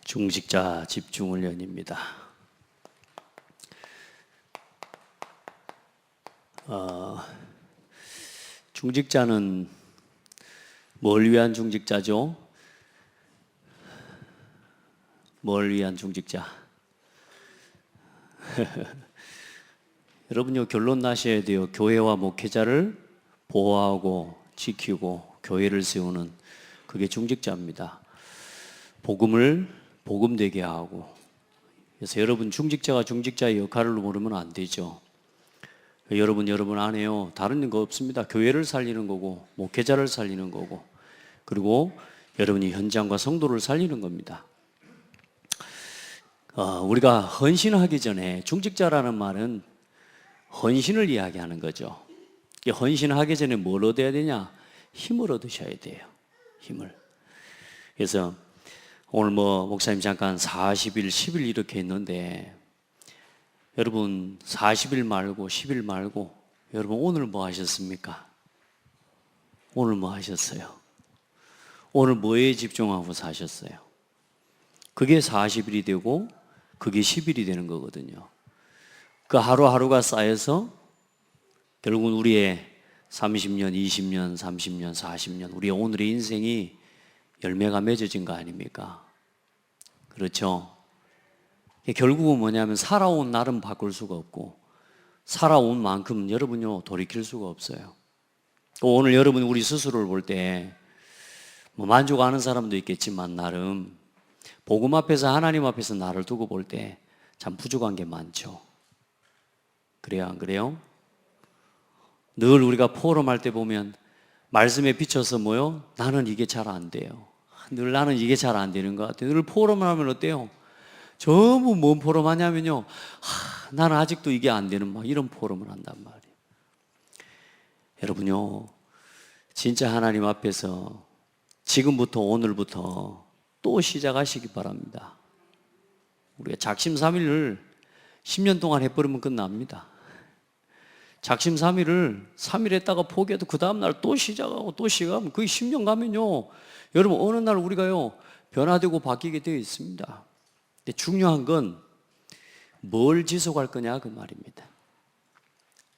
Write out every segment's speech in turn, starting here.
중직자 집중훈련입니다. 중직자는 뭘 위한 중직자죠? 뭘 위한 중직자? 여러분요, 결론 나셔야 돼요. 교회와 목회자를 보호하고 지키고 교회를 세우는 그게 중직자입니다. 복음을 복음되게 하고. 그래서 여러분 중직자가 중직자의 역할을 모르면 안 되죠. 여러분 안에요 다른 거 없습니다. 교회를 살리는 거고 목회자를 살리는 거고 그리고 여러분이 현장과 성도를 살리는 겁니다. 우리가 헌신하기 전에 중직자라는 말은 헌신을 이야기하는 거죠. 헌신하기 전에 뭘 얻어야 되냐? 힘을 얻으셔야 돼요. 힘을. 그래서 오늘 목사님 잠깐 40일, 10일 이렇게 했는데 여러분 40일 말고 10일 말고 여러분 오늘 뭐 하셨습니까? 오늘 뭐 하셨어요? 오늘 뭐에 집중하고 사셨어요? 그게 40일이 되고 그게 10일이 되는 거거든요. 그 하루하루가 쌓여서 결국은 우리의 30년, 20년, 30년, 40년 우리의 오늘의 인생이 열매가 맺어진 거 아닙니까? 그렇죠? 결국은 뭐냐면 살아온 날은 바꿀 수가 없고 살아온 만큼 여러분요 돌이킬 수가 없어요. 또 오늘 여러분 우리 스스로를 볼 때 만족하는 사람도 있겠지만 나름 복음 앞에서 하나님 앞에서 나를 두고 볼 때 참 부족한 게 많죠. 그래요, 안 그래요? 늘 우리가 포럼할 때 보면 말씀에 비춰서 나는 이게 잘 안 돼요. 늘 나는 이게 잘 안 되는 것 같아요. 늘 포럼을 하면 어때요? 전부 뭔 포럼 하냐면요. 나는 아직도 이게 안 되는 이런 포럼을 한단 말이에요. 여러분요, 진짜 하나님 앞에서 지금부터 오늘부터 또 시작하시기 바랍니다. 우리가 작심삼일을 10년 동안 해버리면 끝납니다. 작심삼일을 3일 했다가 포기해도 그 다음날 또 시작하고 또 시작하면 그게 10년 가면요 여러분 어느 날 우리가요 변화되고 바뀌게 되어 있습니다. 근데 중요한 건 뭘 지속할 거냐 그 말입니다.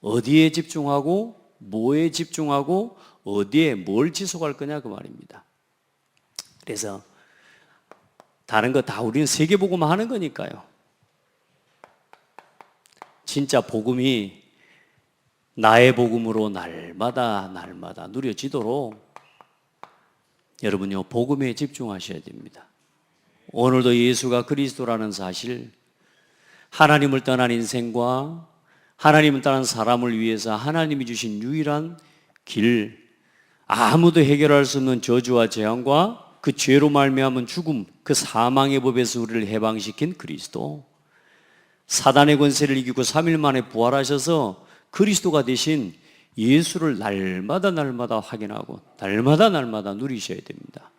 어디에 집중하고 뭐에 집중하고 어디에 뭘 지속할 거냐 그 말입니다. 그래서 다른 거 다 우리는 세계복음만 하는 거니까요. 진짜 복음이 나의 복음으로 날마다 누려지도록 여러분요 복음에 집중하셔야 됩니다. 오늘도 예수가 그리스도라는 사실, 하나님을 떠난 인생과 하나님을 떠난 사람을 위해서 하나님이 주신 유일한 길, 아무도 해결할 수 없는 저주와 재앙과 그 죄로 말미암은 죽음, 그 사망의 법에서 우리를 해방시킨 그리스도, 사단의 권세를 이기고 3일 만에 부활하셔서 그리스도가 되신 예수를 날마다 확인하고 날마다 누리셔야 됩니다.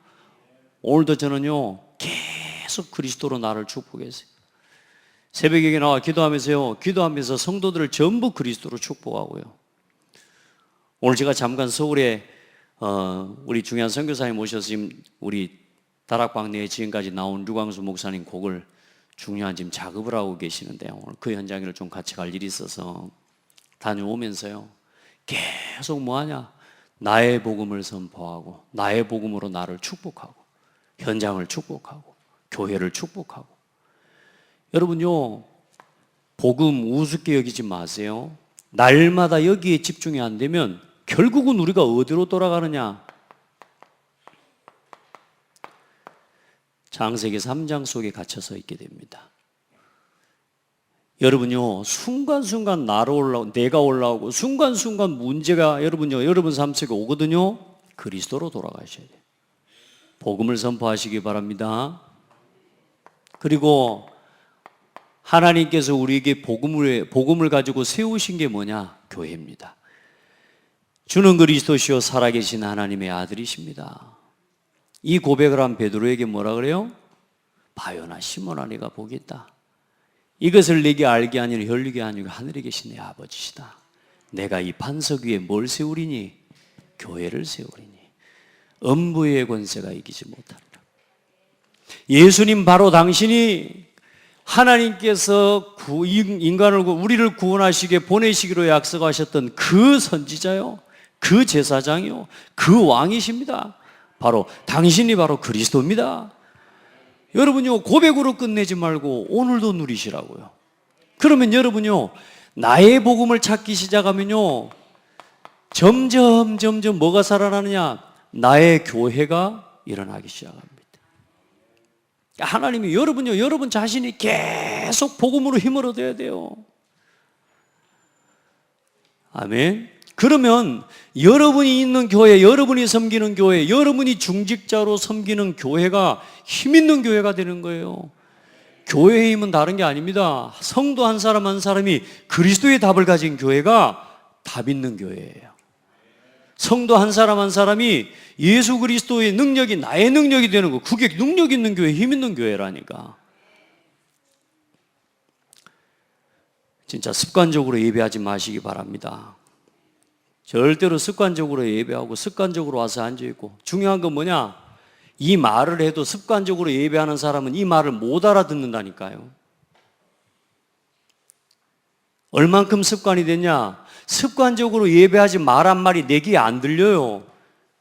오늘도 저는요 계속 그리스도로 나를 축복했어요. 새벽에 나와 기도하면서 성도들을 전부 그리스도로 축복하고요. 오늘 제가 잠깐 서울에 우리 중요한 선교사님 오셔서 지금 우리 다락방 내에 지금까지 나온 류광수 목사님 곡을 중요한 지금 작업을 하고 계시는데 오늘 그 현장을 좀 같이 갈 일이 있어서 다녀오면서요 계속 뭐하냐? 나의 복음을 선포하고 나의 복음으로 나를 축복하고 현장을 축복하고 교회를 축복하고. 여러분요 복음 우습게 여기지 마세요. 날마다 여기에 집중이 안 되면 결국은 우리가 어디로 돌아가느냐? 창세기 3장 속에 갇혀서 있게 됩니다. 여러분요, 순간순간 내가 올라오고 순간순간 문제가 여러분 삶 속에 오거든요. 그리스도로 돌아가셔야 돼요. 복음을 선포하시기 바랍니다. 그리고 하나님께서 우리에게 복음을 가지고 세우신 게 뭐냐? 교회입니다. 주는 그리스도시요 살아계신 하나님의 아들이십니다. 이 고백을 한 베드로에게 뭐라 그래요? 바요나 시몬아 네가 복이 있다. 이것을 내게 알게 하니는 혈육이 아니고 하늘에 계신 내 아버지시다. 내가 이 반석 위에 뭘 세우리니? 교회를 세우리니 음부의 권세가 이기지 못하리라. 예수님 바로 당신이 하나님께서 우리를 구원하시게 보내시기로 약속하셨던 그 선지자요, 그 제사장이요, 그 왕이십니다. 바로 당신이 바로 그리스도입니다. 여러분요, 고백으로 끝내지 말고 오늘도 누리시라고요. 그러면 여러분요, 나의 복음을 찾기 시작하면요, 점점 뭐가 살아나느냐? 나의 교회가 일어나기 시작합니다. 하나님이 여러분 자신이 계속 복음으로 힘을 얻어야 돼요. 아멘. 그러면 여러분이 있는 교회, 여러분이 섬기는 교회, 여러분이 중직자로 섬기는 교회가 힘 있는 교회가 되는 거예요. 교회의 힘은 다른 게 아닙니다. 성도 한 사람 한 사람이 그리스도의 답을 가진 교회가 답 있는 교회예요. 성도 한 사람 한 사람이 예수 그리스도의 능력이 나의 능력이 되는 거, 그게 능력 있는 교회, 힘 있는 교회라니까. 진짜 습관적으로 예배하지 마시기 바랍니다. 절대로 습관적으로 예배하고 습관적으로 와서 앉아있고, 중요한 건 뭐냐? 이 말을 해도 습관적으로 예배하는 사람은 이 말을 못 알아듣는다니까요. 얼만큼 습관이 됐냐? 습관적으로 예배하지 말란 말이 내 귀에 안 들려요.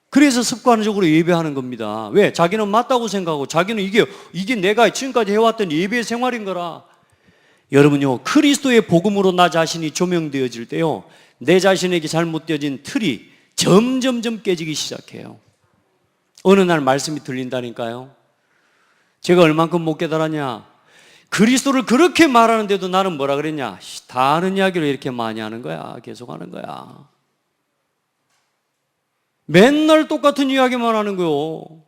그래서 습관적으로 예배하는 겁니다. 왜? 자기는 맞다고 생각하고 자기는 이게 내가 지금까지 해왔던 예배 생활인 거라. 여러분요, 그리스도의 복음으로 나 자신이 조명되어질 때요, 내 자신에게 잘못되어진 틀이 점점점 깨지기 시작해요. 어느 날 말씀이 들린다니까요. 제가 얼만큼 못 깨달았냐? 그리스도를 그렇게 말하는데도 나는 뭐라 그랬냐? 다 아는 이야기를 이렇게 많이 하는 거야. 계속 하는 거야. 맨날 똑같은 이야기만 하는 거요.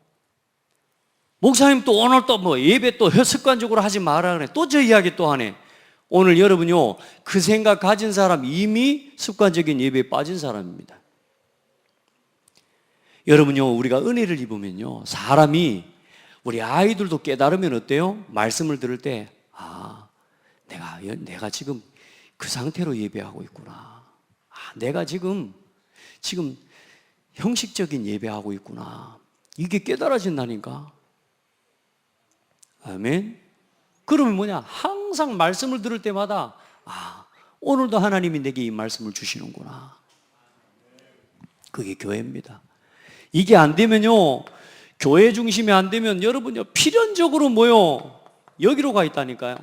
목사님 또 오늘 또 뭐 예배 또 습관적으로 하지 마라 그래. 또 저 이야기 또 하네. 오늘 여러분요, 그 생각 가진 사람 이미 습관적인 예배에 빠진 사람입니다. 여러분요, 우리가 은혜를 입으면요, 사람이, 우리 아이들도 깨달으면 어때요? 말씀을 들을 때, 내가 지금 그 상태로 예배하고 있구나. 내가 지금 형식적인 예배하고 있구나. 이게 깨달아진다니까. 아멘. 그러면 뭐냐? 항상 말씀을 들을 때마다 오늘도 하나님이 내게 이 말씀을 주시는구나. 그게 교회입니다. 이게 안 되면요, 교회 중심이 안 되면 여러분요, 필연적으로 뭐요? 여기로 가 있다니까요.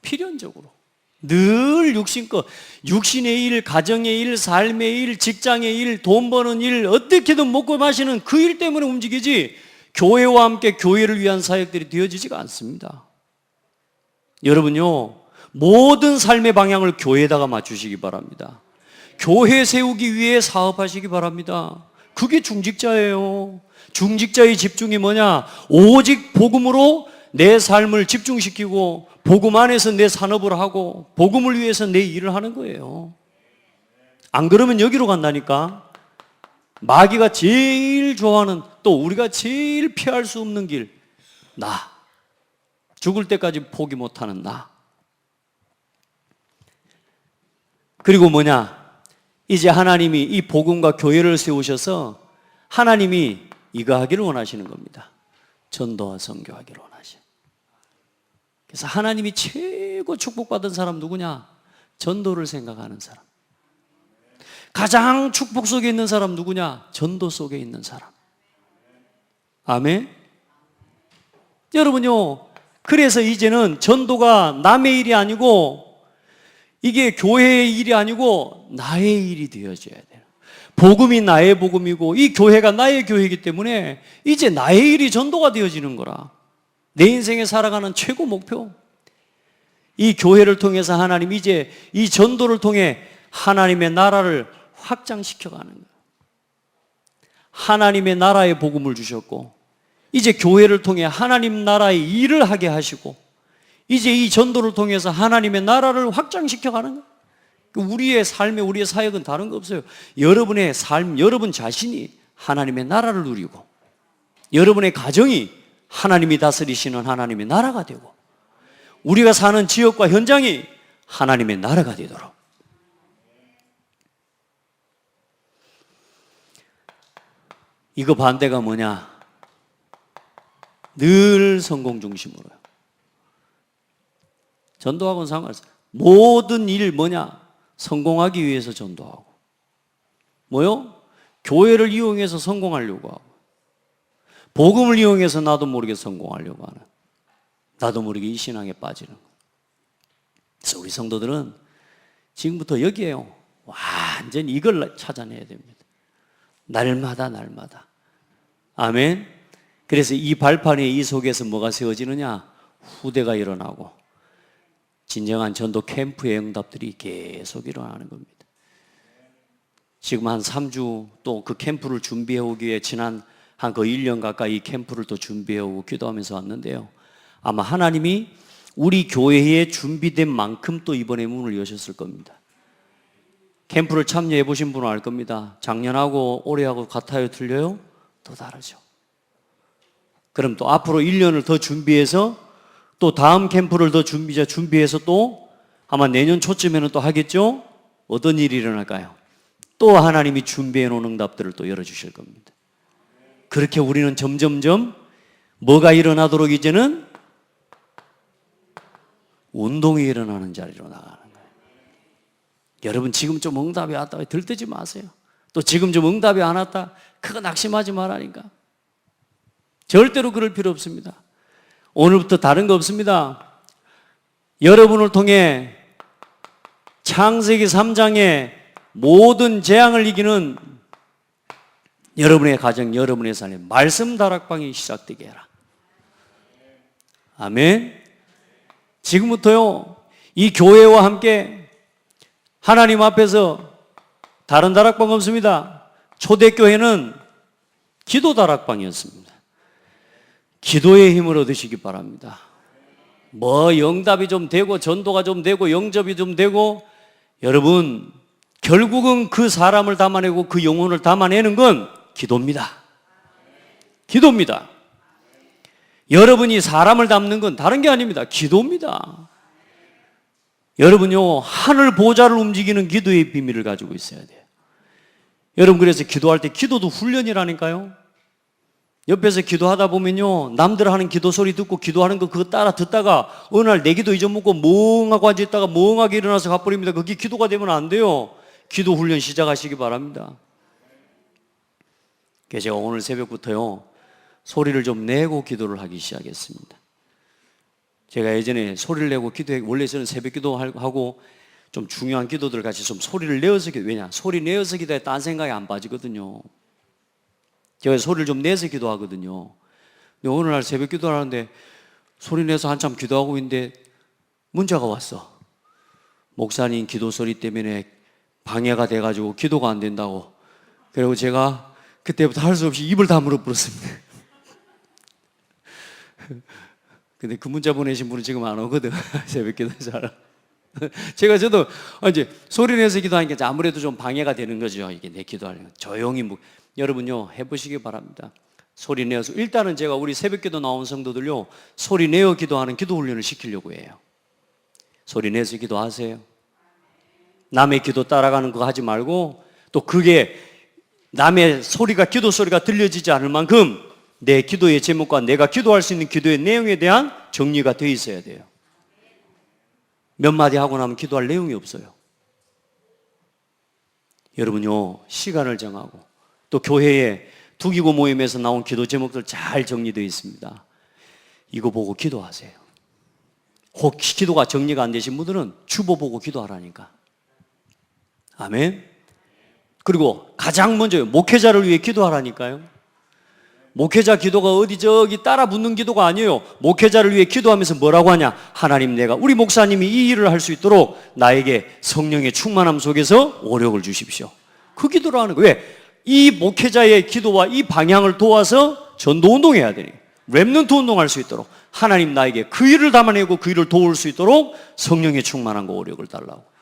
필연적으로. 늘 육신껏, 육신의 일, 가정의 일, 삶의 일, 직장의 일, 돈 버는 일, 어떻게든 먹고 마시는 그 일 때문에 움직이지, 교회와 함께 교회를 위한 사역들이 되어지지가 않습니다. 여러분요, 모든 삶의 방향을 교회에다가 맞추시기 바랍니다. 교회 세우기 위해 사업하시기 바랍니다. 그게 중직자예요. 중직자의 집중이 뭐냐? 오직 복음으로 내 삶을 집중시키고 복음 안에서 내 산업을 하고 복음을 위해서 내 일을 하는 거예요. 안 그러면 여기로 간다니까. 마귀가 제일 좋아하는, 또 우리가 제일 피할 수 없는 길, 나. 죽을 때까지 포기 못하는 나. 그리고 뭐냐? 이제 하나님이 이 복음과 교회를 세우셔서 하나님이 이거 하기를 원하시는 겁니다. 전도와 선교하기를 원하셔. 그래서 하나님이 최고 축복받은 사람 누구냐? 전도를 생각하는 사람. 가장 축복 속에 있는 사람 누구냐? 전도 속에 있는 사람. 아멘. 여러분요, 그래서 이제는 전도가 남의 일이 아니고, 이게 교회의 일이 아니고 나의 일이 되어져야 돼요. 복음이 나의 복음이고 이 교회가 나의 교회이기 때문에 이제 나의 일이 전도가 되어지는 거라. 내 인생에 살아가는 최고 목표. 이 교회를 통해서 하나님 이제 이 전도를 통해 하나님의 나라를 확장시켜가는 거예요. 하나님의 나라의 복음을 주셨고 이제 교회를 통해 하나님 나라의 일을 하게 하시고 이제 이 전도를 통해서 하나님의 나라를 확장시켜가는 거예요. 우리의 삶에 우리의 사역은 다른 거 없어요. 여러분의 삶, 여러분 자신이 하나님의 나라를 누리고 여러분의 가정이 하나님이 다스리시는 하나님의 나라가 되고 우리가 사는 지역과 현장이 하나님의 나라가 되도록 이거 반대가 뭐냐? 늘 성공 중심으로요. 전도하고는 상관없어요. 모든 일 뭐냐? 성공하기 위해서 전도하고 뭐요? 교회를 이용해서 성공하려고 하고 복음을 이용해서 나도 모르게 성공하려고 하는 나도 모르게 이 신앙에 빠지는 거예요. 그래서 우리 성도들은 지금부터 여기에요. 완전히 이걸 찾아내야 됩니다. 날마다 아멘. 그래서 이 발판에 이 속에서 뭐가 세워지느냐? 후대가 일어나고 진정한 전도 캠프의 응답들이 계속 일어나는 겁니다. 지금 한 3주 또 그 캠프를 준비해 오기 위해 지난 한 거의 1년 가까이 이 캠프를 또 준비해 오고 기도하면서 왔는데요. 아마 하나님이 우리 교회에 준비된 만큼 또 이번에 문을 여셨을 겁니다. 캠프를 참여해 보신 분은 알 겁니다. 작년하고 올해하고 같아요? 틀려요? 또 다르죠. 그럼 또 앞으로 1년을 더 준비해서 또 다음 캠프를 더 준비해서 또 아마 내년 초쯤에는 또 하겠죠? 어떤 일이 일어날까요? 또 하나님이 준비해 놓은 응답들을 또 열어주실 겁니다. 그렇게 우리는 점점점 뭐가 일어나도록 이제는 운동이 일어나는 자리로 나가는 거예요. 여러분 지금 좀 응답이 왔다 들뜨지 마세요. 또 지금 좀 응답이 안 왔다 그거 낙심하지 말라니까. 절대로 그럴 필요 없습니다. 오늘부터 다른 거 없습니다. 여러분을 통해 창세기 3장의 모든 재앙을 이기는 여러분의 가정, 여러분의 삶에 말씀 다락방이 시작되게 해라. 아멘. 지금부터요 이 교회와 함께 하나님 앞에서 다른 다락방 없습니다. 초대교회는 기도 다락방이었습니다. 기도의 힘을 얻으시기 바랍니다. 뭐 영답이 좀 되고 전도가 좀 되고 영접이 좀 되고 여러분 결국은 그 사람을 담아내고 그 영혼을 담아내는 건 기도입니다. 기도입니다. 여러분이 사람을 담는 건 다른 게 아닙니다. 기도입니다. 여러분요 하늘 보좌를 움직이는 기도의 비밀을 가지고 있어야 돼요. 여러분 그래서 기도할 때 기도도 훈련이라니까요. 옆에서 기도하다 보면요 남들 하는 기도 소리 듣고 기도하는 거 그거 따라 듣다가 어느 날 내 기도 잊어먹고 멍하고 앉아있다가 멍하게 일어나서 가버립니다. 그게 기도가 되면 안 돼요. 기도 훈련 시작하시기 바랍니다. 그래서 제가 오늘 새벽부터요 소리를 좀 내고 기도를 하기 시작했습니다. 제가 예전에 소리를 내고 원래 저는 새벽 기도하고 좀 중요한 기도들 같이 좀 소리를 내어서 왜냐 소리 내어서 기도해 딴 생각이 안 빠지거든요. 제가 소리를 좀 내서 기도하거든요. 근데 어느 날 새벽 기도를 하는데 소리 내서 한참 기도하고 있는데 문자가 왔어. 목사님 기도 소리 때문에 방해가 돼가지고 기도가 안 된다고. 그리고 제가 그때부터 할 수 없이 입을 다물어 버렸습니다. 근데 그 문자 보내신 분은 지금 안 오거든. 새벽 기도 잘. 저도 이제 소리 내서 기도하니까 아무래도 좀 방해가 되는 거죠. 이게 내 기도하는 조용히 여러분요 해보시기 바랍니다. 소리 내어서 일단은 제가 우리 새벽기도 나온 성도들요 소리 내어 기도하는 기도 훈련을 시키려고 해요. 소리 내서 기도하세요. 남의 기도 따라가는 거 하지 말고 또 그게 남의 소리가 기도 소리가 들려지지 않을 만큼 내 기도의 제목과 내가 기도할 수 있는 기도의 내용에 대한 정리가 돼 있어야 돼요. 몇 마디 하고 나면 기도할 내용이 없어요. 여러분요 시간을 정하고 또 교회에 두기고 모임에서 나온 기도 제목들 잘 정리되어 있습니다. 이거 보고 기도하세요. 혹시 기도가 정리가 안 되신 분들은 주보 보고 기도하라니까. 아멘. 그리고 가장 먼저 목회자를 위해 기도하라니까요. 목회자 기도가 어디 저기 따라 붙는 기도가 아니에요. 목회자를 위해 기도하면서 뭐라고 하냐? 하나님, 내가 우리 목사님이 이 일을 할 수 있도록 나에게 성령의 충만함 속에서 오력을 주십시오. 그 기도를 하는 거예요. 왜? 이 목회자의 기도와 이 방향을 도와서 전도 운동해야 되니, 렘넌트 운동할 수 있도록 하나님 나에게 그 일을 담아내고 그 일을 도울 수 있도록 성령의 충만함과 오력을 달라고.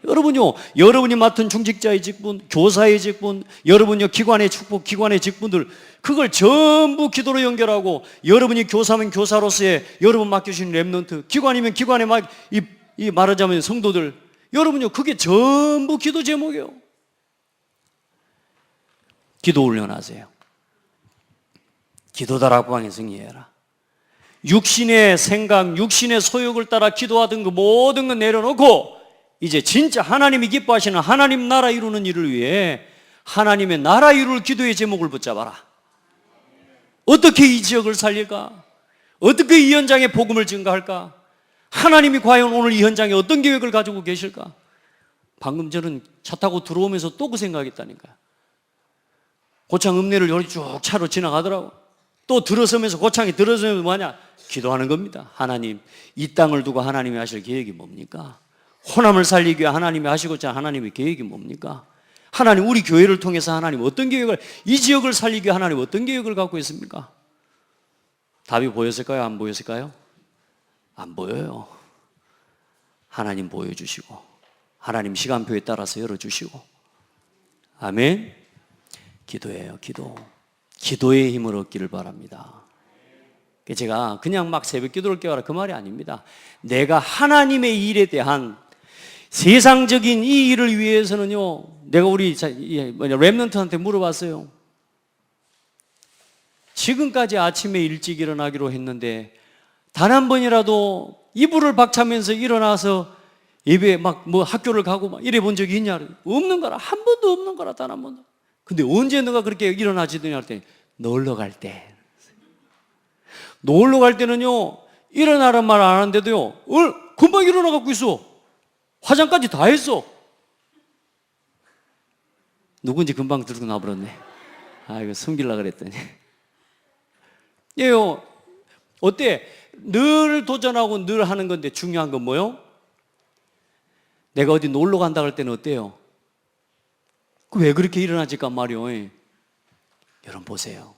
여러분요, 여러분이 맡은 중직자의 직분, 교사의 직분, 여러분요 기관의 축복, 기관의 직분들, 그걸 전부 기도로 연결하고, 여러분이 교사면 교사로서의 여러분 맡겨주신 렘넌트, 기관이면 기관에 이 말하자면 성도들, 여러분요 그게 전부 기도 제목이에요. 기도 훈련하세요. 기도 다락방에 승리해라. 육신의 생각, 육신의 소욕을 따라 기도하던 그 모든 거 내려놓고 이제 진짜 하나님이 기뻐하시는 하나님 나라 이루는 일을 위해 하나님의 나라 이룰 기도의 제목을 붙잡아라. 어떻게 이 지역을 살릴까? 어떻게 이 현장에 복음을 증가할까? 하나님이 과연 오늘 이 현장에 어떤 계획을 가지고 계실까? 방금 저는 차 타고 들어오면서 또 그 생각했다니까요. 고창 읍내를 여기 쭉 차로 지나가더라고. 또 들어서면서, 고창이 들어서면서 뭐냐? 기도하는 겁니다. 하나님, 이 땅을 두고 하나님이 하실 계획이 뭡니까? 호남을 살리기 위해 하나님이 하시고자 하나님의 계획이 뭡니까? 하나님, 우리 교회를 통해서 하나님 어떤 계획을, 이 지역을 살리기 위해 하나님 어떤 계획을 갖고 있습니까? 답이 보였을까요? 안 보였을까요? 안 보여요. 하나님 보여주시고, 하나님 시간표에 따라서 열어주시고. 아멘. 기도예요, 기도. 기도의 힘을 얻기를 바랍니다. 제가 그냥 막 새벽 기도를 깨워라 그 말이 아닙니다. 내가 하나님의 일에 대한 세상적인 이 일을 위해서는요, 내가 우리 렘넌트한테 물어봤어요. 지금까지 아침에 일찍 일어나기로 했는데 단 한 번이라도 이불을 박차면서 일어나서 예배 막 뭐 학교를 가고 막 이래 본 적이 있냐? 없는 거라. 한 번도 없는 거라, 단 한 번도. 근데 언제 너가 그렇게 일어나지더냐 할 때, 놀러 갈 때. 놀러 갈 때는요, 일어나란 말 안 하는데도요, 금방 일어나 갖고 있어. 화장까지 다 했어. 누군지 금방 들고 나버렸네. 아, 이거 숨기려고 그랬더니. 예요. 어때? 늘 도전하고 늘 하는 건데 중요한 건 뭐요? 내가 어디 놀러 간다 할 때는 어때요? 왜 그렇게 일어나질까 말이요. 여러분 보세요.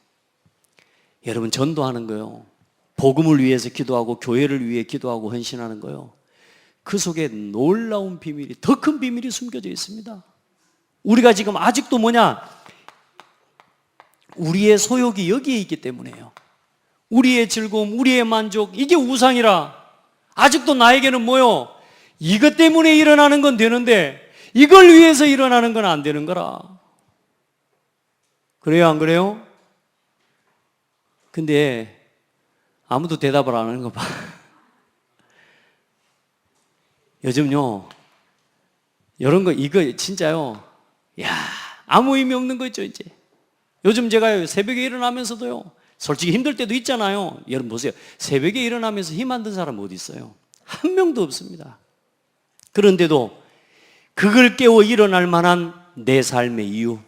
여러분 전도하는 거요, 복음을 위해서 기도하고 교회를 위해 기도하고 헌신하는 거요, 그 속에 놀라운 비밀이, 더 큰 비밀이 숨겨져 있습니다. 우리가 지금 아직도 뭐냐? 우리의 소욕이 여기에 있기 때문에요. 우리의 즐거움, 우리의 만족, 이게 우상이라. 아직도 나에게는 뭐요? 이것 때문에 일어나는 건 되는데 이걸 위해서 일어나는 건 안 되는 거라. 그래요, 안 그래요? 근데 아무도 대답을 안 하는 거 봐. 요즘요, 이런 거, 이거 진짜요, 야, 아무 의미 없는 거 있죠, 이제. 요즘 제가 새벽에 일어나면서도요, 솔직히 힘들 때도 있잖아요. 여러분 보세요. 새벽에 일어나면서 힘 안 든 사람 어디 있어요? 한 명도 없습니다. 그런데도 그걸 깨워 일어날 만한 내 삶의 이유,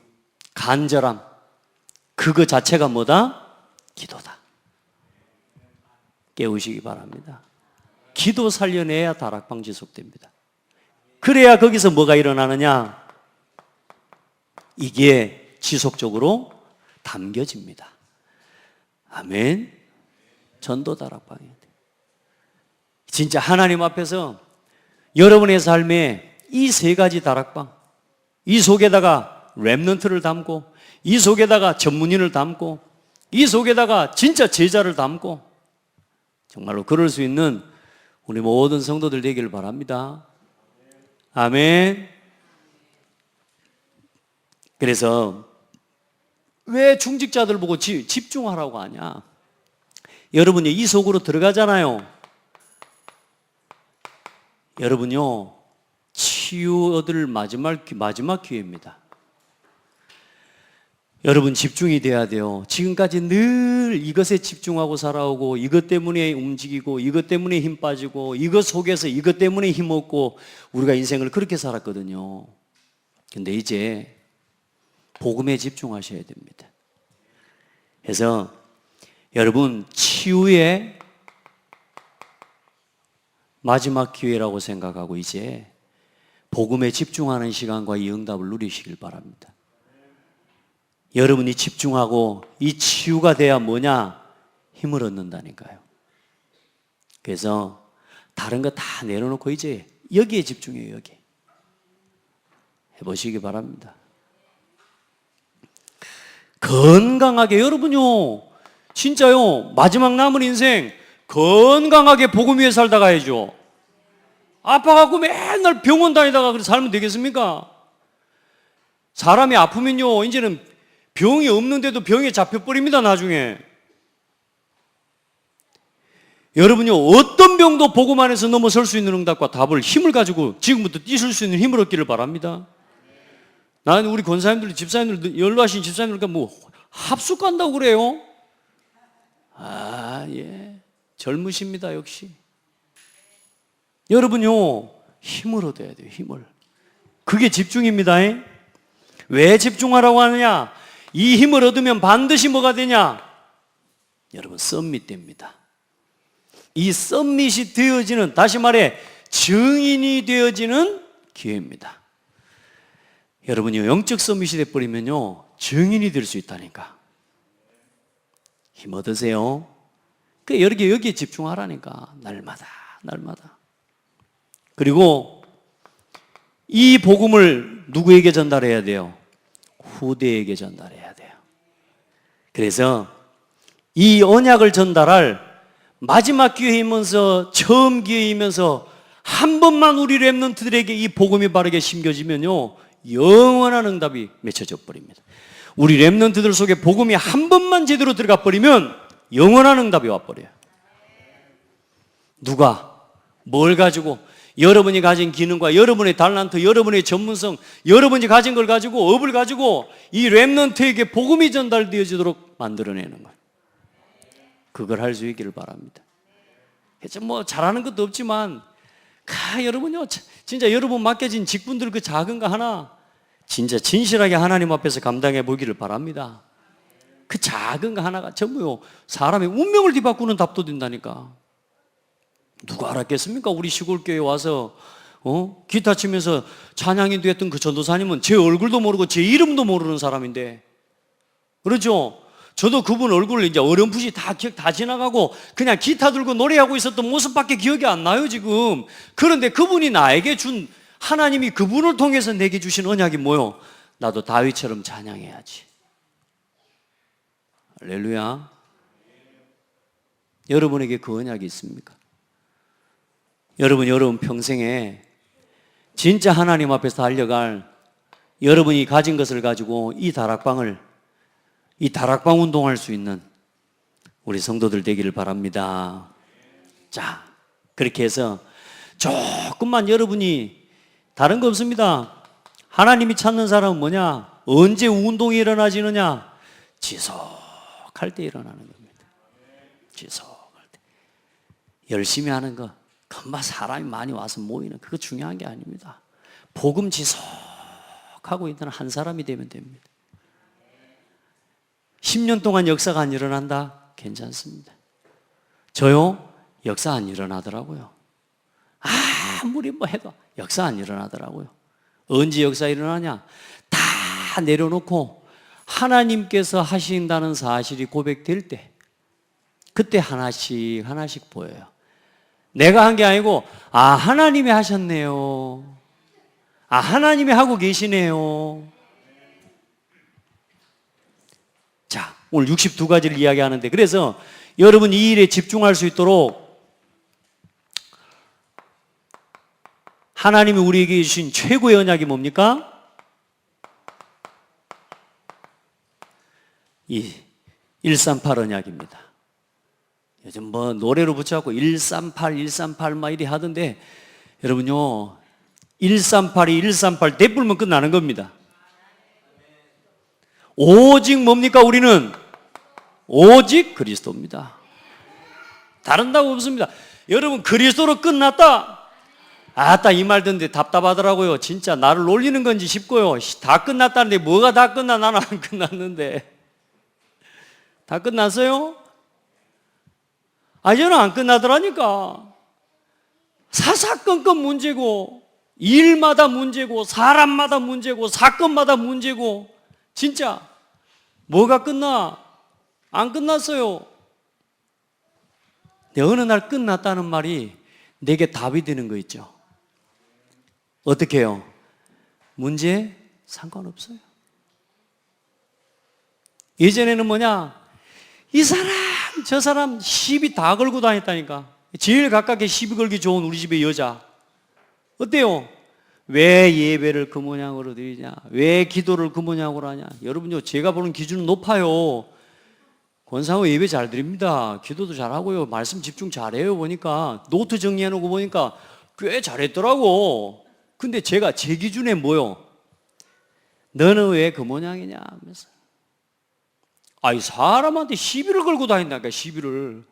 간절함, 그거 자체가 뭐다? 기도다. 깨우시기 바랍니다. 기도 살려내야 다락방 지속됩니다. 그래야 거기서 뭐가 일어나느냐? 이게 지속적으로 담겨집니다. 아멘. 전도 다락방이에요. 진짜 하나님 앞에서 여러분의 삶에 이 세 가지 다락방, 이 속에다가 렘넌트를 담고, 이 속에다가 전문인을 담고, 이 속에다가 진짜 제자를 담고, 정말로 그럴 수 있는 우리 모든 성도들 되기를 바랍니다. 아멘. 그래서 왜 중직자들 보고 집중하라고 하냐? 여러분이 이 속으로 들어가잖아요. 여러분요, 치유 얻을 마지막 기회입니다. 여러분 집중이 돼야 돼요. 지금까지 늘 이것에 집중하고 살아오고, 이것 때문에 움직이고, 이것 때문에 힘 빠지고, 이것 속에서 이것 때문에 힘 얻고, 우리가 인생을 그렇게 살았거든요. 근데 이제 복음에 집중하셔야 됩니다. 그래서 여러분, 치유의 마지막 기회라고 생각하고 이제 복음에 집중하는 시간과 이 응답을 누리시길 바랍니다. 여러분이 집중하고 이 치유가 돼야 뭐냐? 힘을 얻는다니까요. 그래서 다른 거 다 내려놓고 이제 여기에 집중해요. 여기 해보시기 바랍니다. 건강하게, 여러분요 진짜요 마지막 남은 인생 건강하게 복음 위에 살다 가야죠. 아파갖고 맨날 병원 다니다가 그렇게 살면 되겠습니까? 사람이 아프면요 이제는 병이 없는데도 병에 잡혀버립니다. 나중에 여러분요 어떤 병도 복음 안에서 넘어설 수 있는 응답과 답을, 힘을 가지고 지금부터 뛰실 수 있는 힘을 얻기를 바랍니다. 나는 우리 권사님들, 집사님들, 연로하신 집사님들 뭐 합숙 간다고 그래요? 예, 젊으십니다. 역시 여러분요 힘을 얻어야 돼요. 힘을. 그게 집중입니다. 왜 집중하라고 하느냐? 이 힘을 얻으면 반드시 뭐가 되냐? 여러분, 썸밋 됩니다. 이 썸밋이 되어지는, 다시 말해 증인이 되어지는 기회입니다. 여러분이 영적 썸밋이 돼버리면요 증인이 될 수 있다니까. 힘 얻으세요. 여기에 집중하라니까. 날마다. 그리고 이 복음을 누구에게 전달해야 돼요? 후대에게 전달해야 돼요. 그래서 이 언약을 전달할 마지막 기회이면서 처음 기회이면서 한 번만 우리 렘넌트들에게 이 복음이 바르게 심겨지면요 영원한 응답이 맺혀져 버립니다. 우리 렘넌트들 속에 복음이 한 번만 제대로 들어가 버리면 영원한 응답이 와버려요. 누가 뭘 가지고, 여러분이 가진 기능과 여러분의 달란트, 여러분의 전문성, 여러분이 가진 걸 가지고, 업을 가지고 이 렘넌트에게 복음이 전달되어지도록 만들어내는 거예요. 그걸 할 수 있기를 바랍니다. 그래서 뭐 잘하는 것도 없지만 여러분요 진짜 여러분 맡겨진 직분들 그 작은 거 하나 진짜 진실하게 하나님 앞에서 감당해 보기를 바랍니다. 그 작은 거 하나가 전부요 사람의 운명을 뒤바꾸는 답도 된다니까. 누가 알았겠습니까? 우리 시골교회 와서 기타 치면서 찬양인도 했던 그 전도사님은 제 얼굴도 모르고 제 이름도 모르는 사람인데, 그렇죠? 저도 그분 얼굴을 이제 어렴풋이 다 기억 다 지나가고 그냥 기타 들고 노래하고 있었던 모습밖에 기억이 안 나요 지금. 그런데 그분이 나에게 준, 하나님이 그분을 통해서 내게 주신 언약이 뭐요? 나도 다윗처럼 찬양해야지. 할렐루야. 여러분에게 그 언약이 있습니까? 여러분 평생에 진짜 하나님 앞에서 달려갈, 여러분이 가진 것을 가지고 이 다락방 운동할 수 있는 우리 성도들 되기를 바랍니다. 자, 그렇게 해서 조금만 여러분이, 다른 거 없습니다. 하나님이 찾는 사람은 뭐냐? 언제 운동이 일어나지느냐? 지속할 때 일어나는 겁니다. 지속할 때. 열심히 하는 거, 금방 사람이 많이 와서 모이는 그거 중요한 게 아닙니다. 복음 지속하고 있는 한 사람이 되면 됩니다. 10년 동안 역사가 안 일어난다? 괜찮습니다. 저요? 역사 안 일어나더라고요. 아무리 뭐 해도 역사 안 일어나더라고요. 언제 역사 일어나냐? 다 내려놓고 하나님께서 하신다는 사실이 고백될 때, 그때 하나씩 보여요. 내가 한 게 아니고, 하나님이 하셨네요. 하나님이 하고 계시네요. 자, 오늘 62가지를 이야기하는데, 그래서 여러분 이 일에 집중할 수 있도록 하나님이 우리에게 주신 최고의 언약이 뭡니까? 이 138 언약입니다. 요즘 뭐 노래로 붙여갖고 138 막 이리 하던데, 여러분요 138이 대뿔면 끝나는 겁니다. 오직 뭡니까? 우리는 오직 그리스도입니다. 다른 답 없습니다. 여러분 그리스도로 끝났다. 이 말 듣는데 답답하더라고요. 진짜 나를 놀리는 건지 싶고요. 다 끝났다는데 뭐가 다 끝나? 나는 안 끝났는데. 다 끝났어요? 저는 안 끝나더라니까. 사사건건 문제고, 일마다 문제고, 사람마다 문제고, 사건마다 문제고, 진짜 뭐가 끝나? 안 끝났어요. 근데 어느 날 끝났다는 말이 내게 답이 되는 거 있죠. 어떻게 해요? 문제에 상관없어요. 예전에는 뭐냐? 이 사람 저 사람 시비 다 걸고 다녔다니까. 제일 가깝게 시비 걸기 좋은 우리 집의 여자 어때요? 왜 예배를 그 모양으로 드리냐? 왜 기도를 그 모양으로 하냐? 여러분요, 제가 보는 기준은 높아요. 권상우 예배 잘 드립니다. 기도도 잘하고요. 말씀 집중 잘해요. 보니까 노트 정리해놓고 보니까 꽤 잘했더라고. 근데 제가 제 기준에 뭐요? 너는 왜 그 모양이냐 하면서, 이 사람한테 시비를 걸고 다닌다니까. 시비를.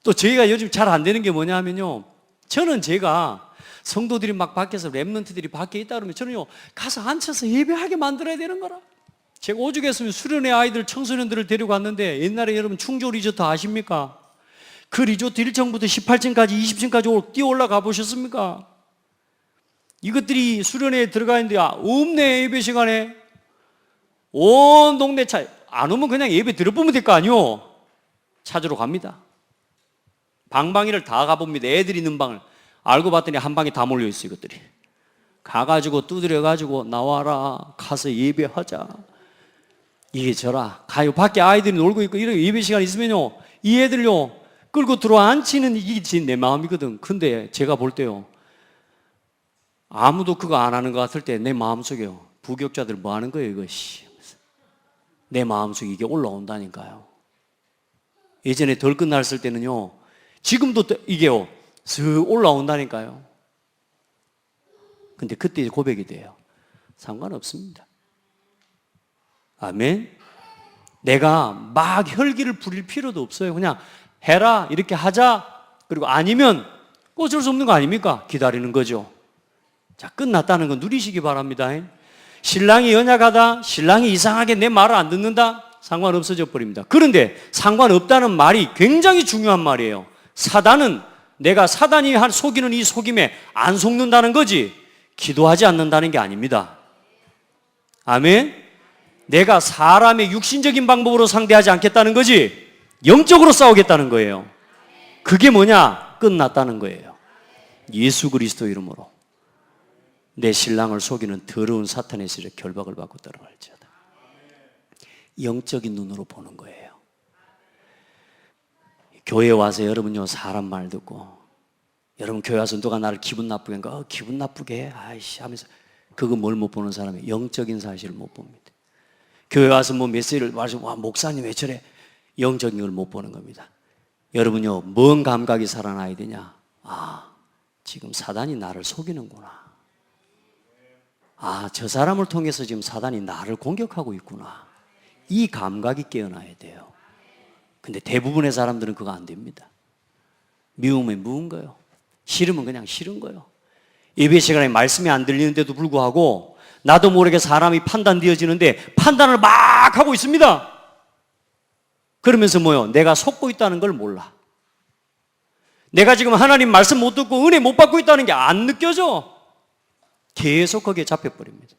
또 저희가 요즘 잘 안 되는 게 뭐냐 하면요, 저는 제가 성도들이 막 밖에서 랩런트들이 밖에 있다 그러면 저는요 가서 앉혀서 예배하게 만들어야 되는 거라. 제가 오죽했으면 수련회 아이들 청소년들을 데리고 갔는데, 옛날에 여러분 충조 리조트 아십니까? 그 리조트 1층부터 18층까지 20층까지 뛰어 올라가 보셨습니까? 이것들이 수련회에 들어가 있는데 없네. 예배 시간에 온 동네 안 오면 그냥 예배 들어보면 될 거 아니요. 찾으러 갑니다. 방방이를 다 가봅니다. 애들이 있는 방을. 알고 봤더니 한 방에 다 몰려있어요. 이것들이 가가지고 두드려가지고 나와라, 가서 예배하자, 이게 저라. 가요. 밖에 아이들이 놀고 있고 이런 예배 시간 있으면요, 이 애들요 끌고 들어와 앉히는 이게 내 마음이거든. 근데 제가 볼 때요, 아무도 그거 안 하는 것 같을 때 내 마음속에요, 부교육자들 뭐 하는 거예요 이것이. 내 마음속에 이게 올라온다니까요. 예전에 덜 끝났을 때는요, 지금도 이게요 슥 올라온다니까요. 근데 그때 고백이 돼요. 상관없습니다. 아멘. 내가 막 혈기를 부릴 필요도 없어요. 그냥 해라, 이렇게 하자. 그리고 아니면 어쩔 수 없는 거 아닙니까? 기다리는 거죠. 자, 끝났다는 거 누리시기 바랍니다. 신랑이 연약하다, 신랑이 이상하게 내 말을 안 듣는다, 상관없어져 버립니다. 그런데 상관없다는 말이 굉장히 중요한 말이에요. 사단은 내가 사단이 속이는 이 속임에 안 속는다는 거지 기도하지 않는다는 게 아닙니다. 아멘. 내가 사람의 육신적인 방법으로 상대하지 않겠다는 거지 영적으로 싸우겠다는 거예요. 그게 뭐냐? 끝났다는 거예요. 예수 그리스도 이름으로 내 신랑을 속이는 더러운 사탄의 실에 결박을 받고 따라갈지어다. 영적인 눈으로 보는 거예요. 교회에 와서 여러분요, 사람 말 듣고, 여러분 교회 와서 누가 나를 기분 나쁘게 하니까 기분 나쁘게 해 아이씨 하면서, 그거 뭘 못 보는 사람이 영적인 사실을 못 봅니다. 교회 와서 뭐 메시지를 말해서 와 목사님 왜 저래, 영적인 걸 못 보는 겁니다. 여러분요, 뭔 감각이 살아나야 되냐? 지금 사단이 나를 속이는구나. 저 사람을 통해서 지금 사단이 나를 공격하고 있구나. 이 감각이 깨어나야 돼요. 근데 대부분의 사람들은 그거 안 됩니다. 미우면 미운 거예요. 싫으면 그냥 싫은 거예요. 예배 시간에 말씀이 안 들리는데도 불구하고 나도 모르게 사람이 판단되어지는데 판단을 막 하고 있습니다. 그러면서 뭐요? 내가 속고 있다는 걸 몰라. 내가 지금 하나님 말씀 못 듣고 은혜 못 받고 있다는 게 안 느껴져. 계속 거기에 잡혀버립니다.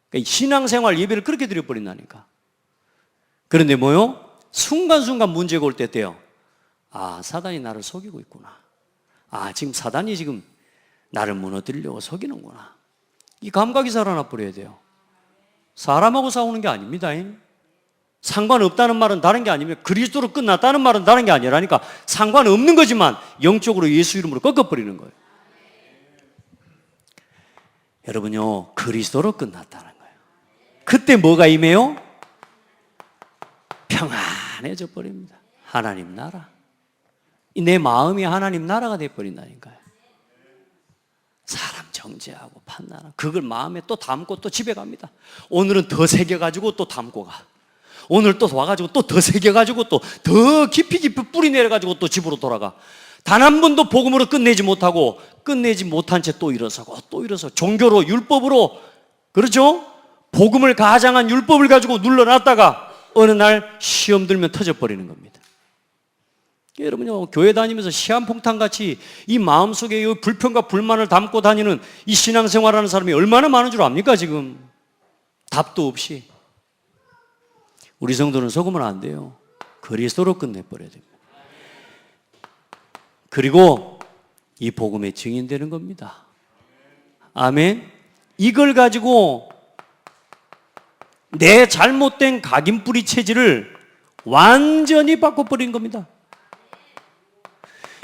그러니까 신앙생활 예배를 그렇게 드려버린다니까. 그런데 뭐요? 순간순간 문제가 올 때 돼요. 사단이 나를 속이고 있구나. 지금 사단이 지금 나를 무너뜨리려고 속이는구나. 이 감각이 살아나 버려야 돼요. 사람하고 싸우는 게 아닙니다. 상관없다는 말은 다른 게 아니면 그리스도로 끝났다는 말은 다른 게 아니라니까. 상관없는 거지만 영적으로 예수 이름으로 꺾어버리는 거예요. 여러분요, 그리스도로 끝났다는 거예요. 그때 뭐가 임해요? 평안해져 버립니다. 하나님 나라. 내 마음이 하나님 나라가 돼버린다니까요. 사람 정죄하고 판단하고 그걸 마음에 또 담고 또 집에 갑니다. 오늘은 더 새겨가지고 또 담고 가. 오늘 또 와가지고 또 더 새겨가지고 또 더 깊이 뿌리 내려가지고 또 집으로 돌아가. 단 한 번도 복음으로 끝내지 못하고 끝내지 못한 채 또 일어서고 또 일어서 종교로 율법으로, 그렇죠? 복음을 가장한 율법을 가지고 눌러놨다가 어느 날 시험 들면 터져버리는 겁니다. 여러분요, 교회 다니면서 시한폭탄같이 이 마음속에 이 불평과 불만을 담고 다니는 이 신앙생활하는 사람이 얼마나 많은 줄 압니까 지금? 답도 없이. 우리 성도는 속으면 안 돼요. 그리스도로 끝내버려야 됩니다. 그리고 이 복음의 증인되는 겁니다. 아멘. 이걸 가지고 내 잘못된 각인뿌리 체질을 완전히 바꿔버린 겁니다.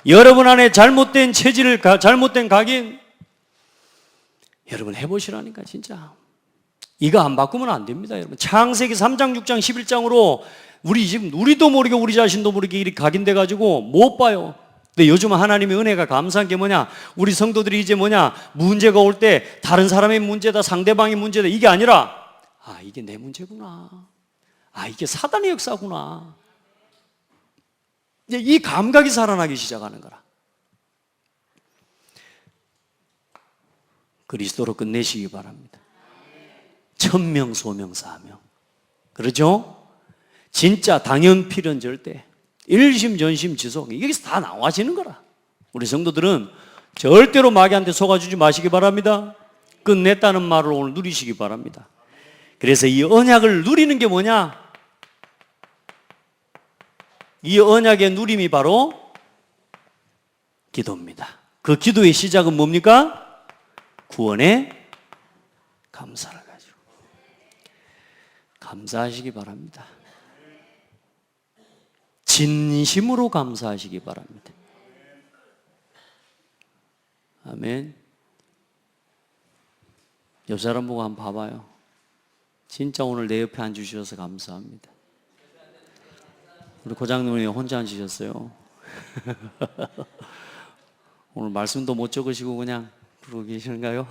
여러분 안에 잘못된 체질을, 잘못된 각인, 여러분 해보시라니까 진짜. 이거 안 바꾸면 안 됩니다, 여러분. 창세기 3장, 6장, 11장으로 우리도 모르게 우리 자신도 모르게 이렇게 각인돼가지고 못 봐요. 근데 요즘 하나님의 은혜가 감사한 게 뭐냐? 우리 성도들이 이제 뭐냐? 문제가 올 때 다른 사람의 문제다, 상대방의 문제다, 이게 아니라 아, 이게 내 문제구나. 아, 이게 사단의 역사구나. 이제 이 감각이 살아나기 시작하는 거라. 그리스도로 끝내시기 바랍니다. 천명, 소명, 사명. 그렇죠? 진짜 당연, 필연, 절대. 일심, 전심, 지속. 이게 다 나와지는 거라. 우리 성도들은 절대로 마귀한테 속아주지 마시기 바랍니다. 끝냈다는 말을 오늘 누리시기 바랍니다. 그래서 이 언약을 누리는 게 뭐냐? 이 언약의 누림이 바로 기도입니다. 그 기도의 시작은 뭡니까? 구원의 감사를 가지고 감사하시기 바랍니다. 진심으로 감사하시기 바랍니다. 아멘. 옆 사람 보고 한번 봐봐요. 진짜 오늘 내 옆에 앉으셔서 감사합니다. 우리 고장님이 혼자 앉으셨어요. 오늘 말씀도 못 적으시고 그냥 그러고 계시는가요?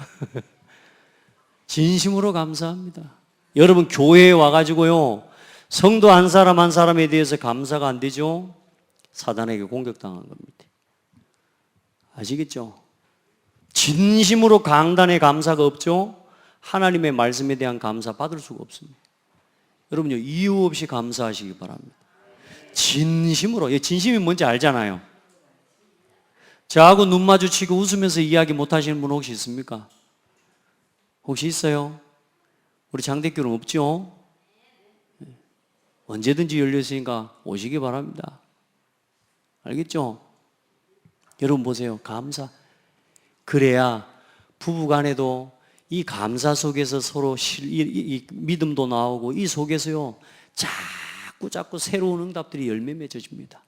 진심으로 감사합니다. 여러분 교회에 와가지고요, 성도 한 사람 한 사람에 대해서 감사가 안 되죠? 사단에게 공격당한 겁니다. 아시겠죠? 진심으로 강단의 감사가 없죠? 하나님의 말씀에 대한 감사 받을 수가 없습니다. 여러분요, 이유 없이 감사하시기 바랍니다. 진심으로. 진심이 뭔지 알잖아요. 저하고 눈 마주치고 웃으면서 이야기 못 하시는 분 혹시 있습니까? 혹시 있어요? 우리 장대교는 없죠? 언제든지 열려있으니까 오시기 바랍니다. 알겠죠? 여러분 보세요. 감사. 그래야 부부간에도 이 감사 속에서 서로 이 믿음도 나오고 이 속에서요 자꾸 새로운 응답들이 열매 맺어집니다.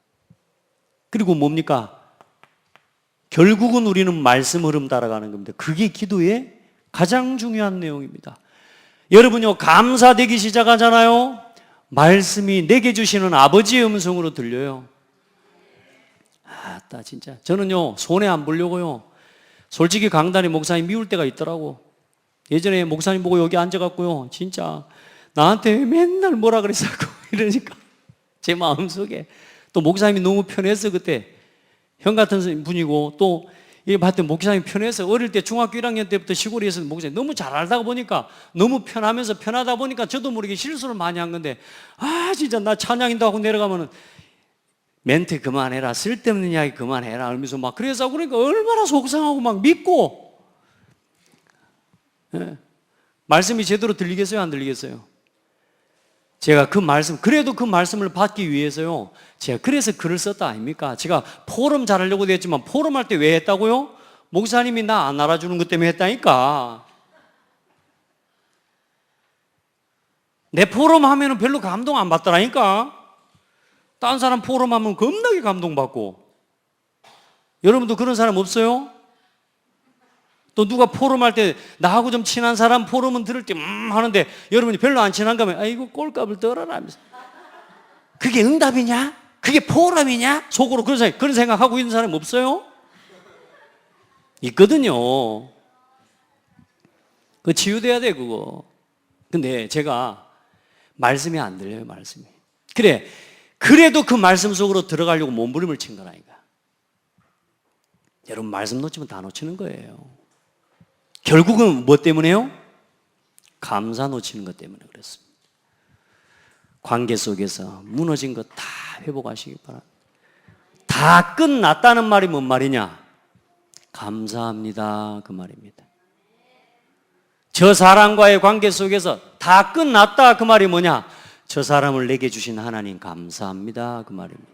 그리고 뭡니까? 결국은 우리는 말씀 흐름 따라가는 겁니다. 그게 기도의 가장 중요한 내용입니다. 여러분요, 감사되기 시작하잖아요. 말씀이 내게 주시는 아버지의 음성으로 들려요. 아따 진짜 저는요 손해 안 보려고요, 솔직히 강단에 목사님 미울 때가 있더라고. 예전에 목사님 보고 여기 앉아갖고요, 진짜 나한테 맨날 뭐라 그랬었고 이러니까 제 마음속에 또 목사님이 너무 편해서, 그때 형 같은 분이고 또 이게 봤더니 목사님이 편해서 어릴 때 중학교 1학년 때부터 시골에서 목사님 너무 잘 알다가 보니까 너무 편하다 보니까 저도 모르게 실수를 많이 한 건데, 아 진짜 나 찬양인도 하고 내려가면은 멘트 그만해라, 쓸데없는 이야기 그만해라 이러면서 막 그래서 그러니까 얼마나 속상하고 막 믿고. 예. 말씀이 제대로 들리겠어요, 안 들리겠어요? 제가 그 말씀, 그래도 그 말씀을 받기 위해서요, 제가 그래서 글을 썼다 아닙니까? 제가 포럼 잘하려고 했지만 포럼 할 때 왜 했다고요? 목사님이 나 안 알아주는 것 때문에 했다니까. 내 포럼 하면은 별로 감동 안 받더라니까. 딴 사람 포럼 하면 겁나게 감동받고. 여러분도 그런 사람 없어요? 또 누가 포럼할 때 나하고 좀 친한 사람 포럼은 들을 때 하는데 여러분이 별로 안 친한가 하면 아이고 꼴값을 떨어라 하면서, 그게 응답이냐? 그게 포럼이냐? 속으로 그런 생각하고 있는 사람 없어요? 있거든요. 그거 치유돼야 돼 그거. 근데 제가 말씀이 안 들려요, 말씀이. 그래도 그 말씀 속으로 들어가려고 몸부림을 친 거라니까. 여러분 말씀 놓치면 다 놓치는 거예요. 결국은 뭐 때문에요? 감사 놓치는 것 때문에 그렇습니다. 관계 속에서 무너진 것 다 회복하시기 바랍니다. 다 끝났다는 말이 뭔 말이냐? 감사합니다, 그 말입니다. 저 사람과의 관계 속에서 다 끝났다, 그 말이 뭐냐? 저 사람을 내게 주신 하나님 감사합니다, 그 말입니다.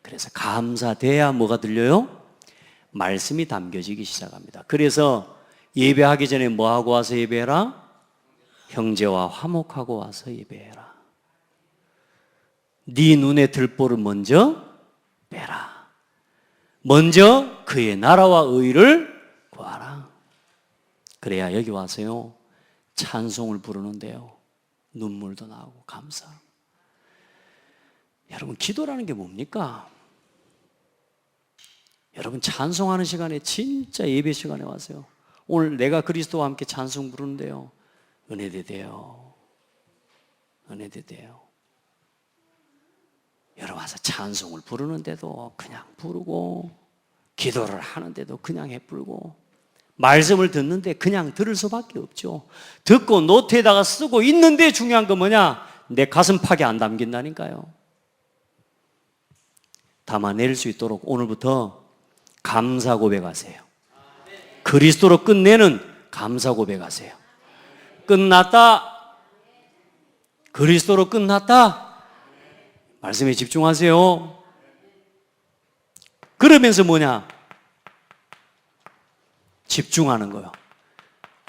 그래서 감사돼야 뭐가 들려요? 말씀이 담겨지기 시작합니다. 그래서 예배하기 전에 뭐하고 와서 예배해라? 형제와 화목하고 와서 예배해라. 네 눈에 들보를 먼저 빼라. 먼저 그의 나라와 의를 구하라. 그래야 여기 와서요 찬송을 부르는데요 눈물도 나오고 감사. 여러분, 기도라는 게 뭡니까? 여러분, 찬송하는 시간에, 진짜 예배 시간에 와서요, 오늘 내가 그리스도와 함께 찬송 부르는데요, 은혜되대요. 은혜되대요. 여러분 와서 찬송을 부르는데도 그냥 부르고, 기도를 하는데도 그냥 해불고, 말씀을 듣는데 그냥 들을 수밖에 없죠. 듣고 노트에다가 쓰고 있는데 중요한 건 뭐냐? 내 가슴팍에 안 담긴다니까요. 담아낼 수 있도록 오늘부터 감사 고백하세요. 그리스도로 끝내는 감사 고백하세요. 끝났다. 그리스도로 끝났다. 말씀에 집중하세요. 그러면서 뭐냐? 집중하는 거예요.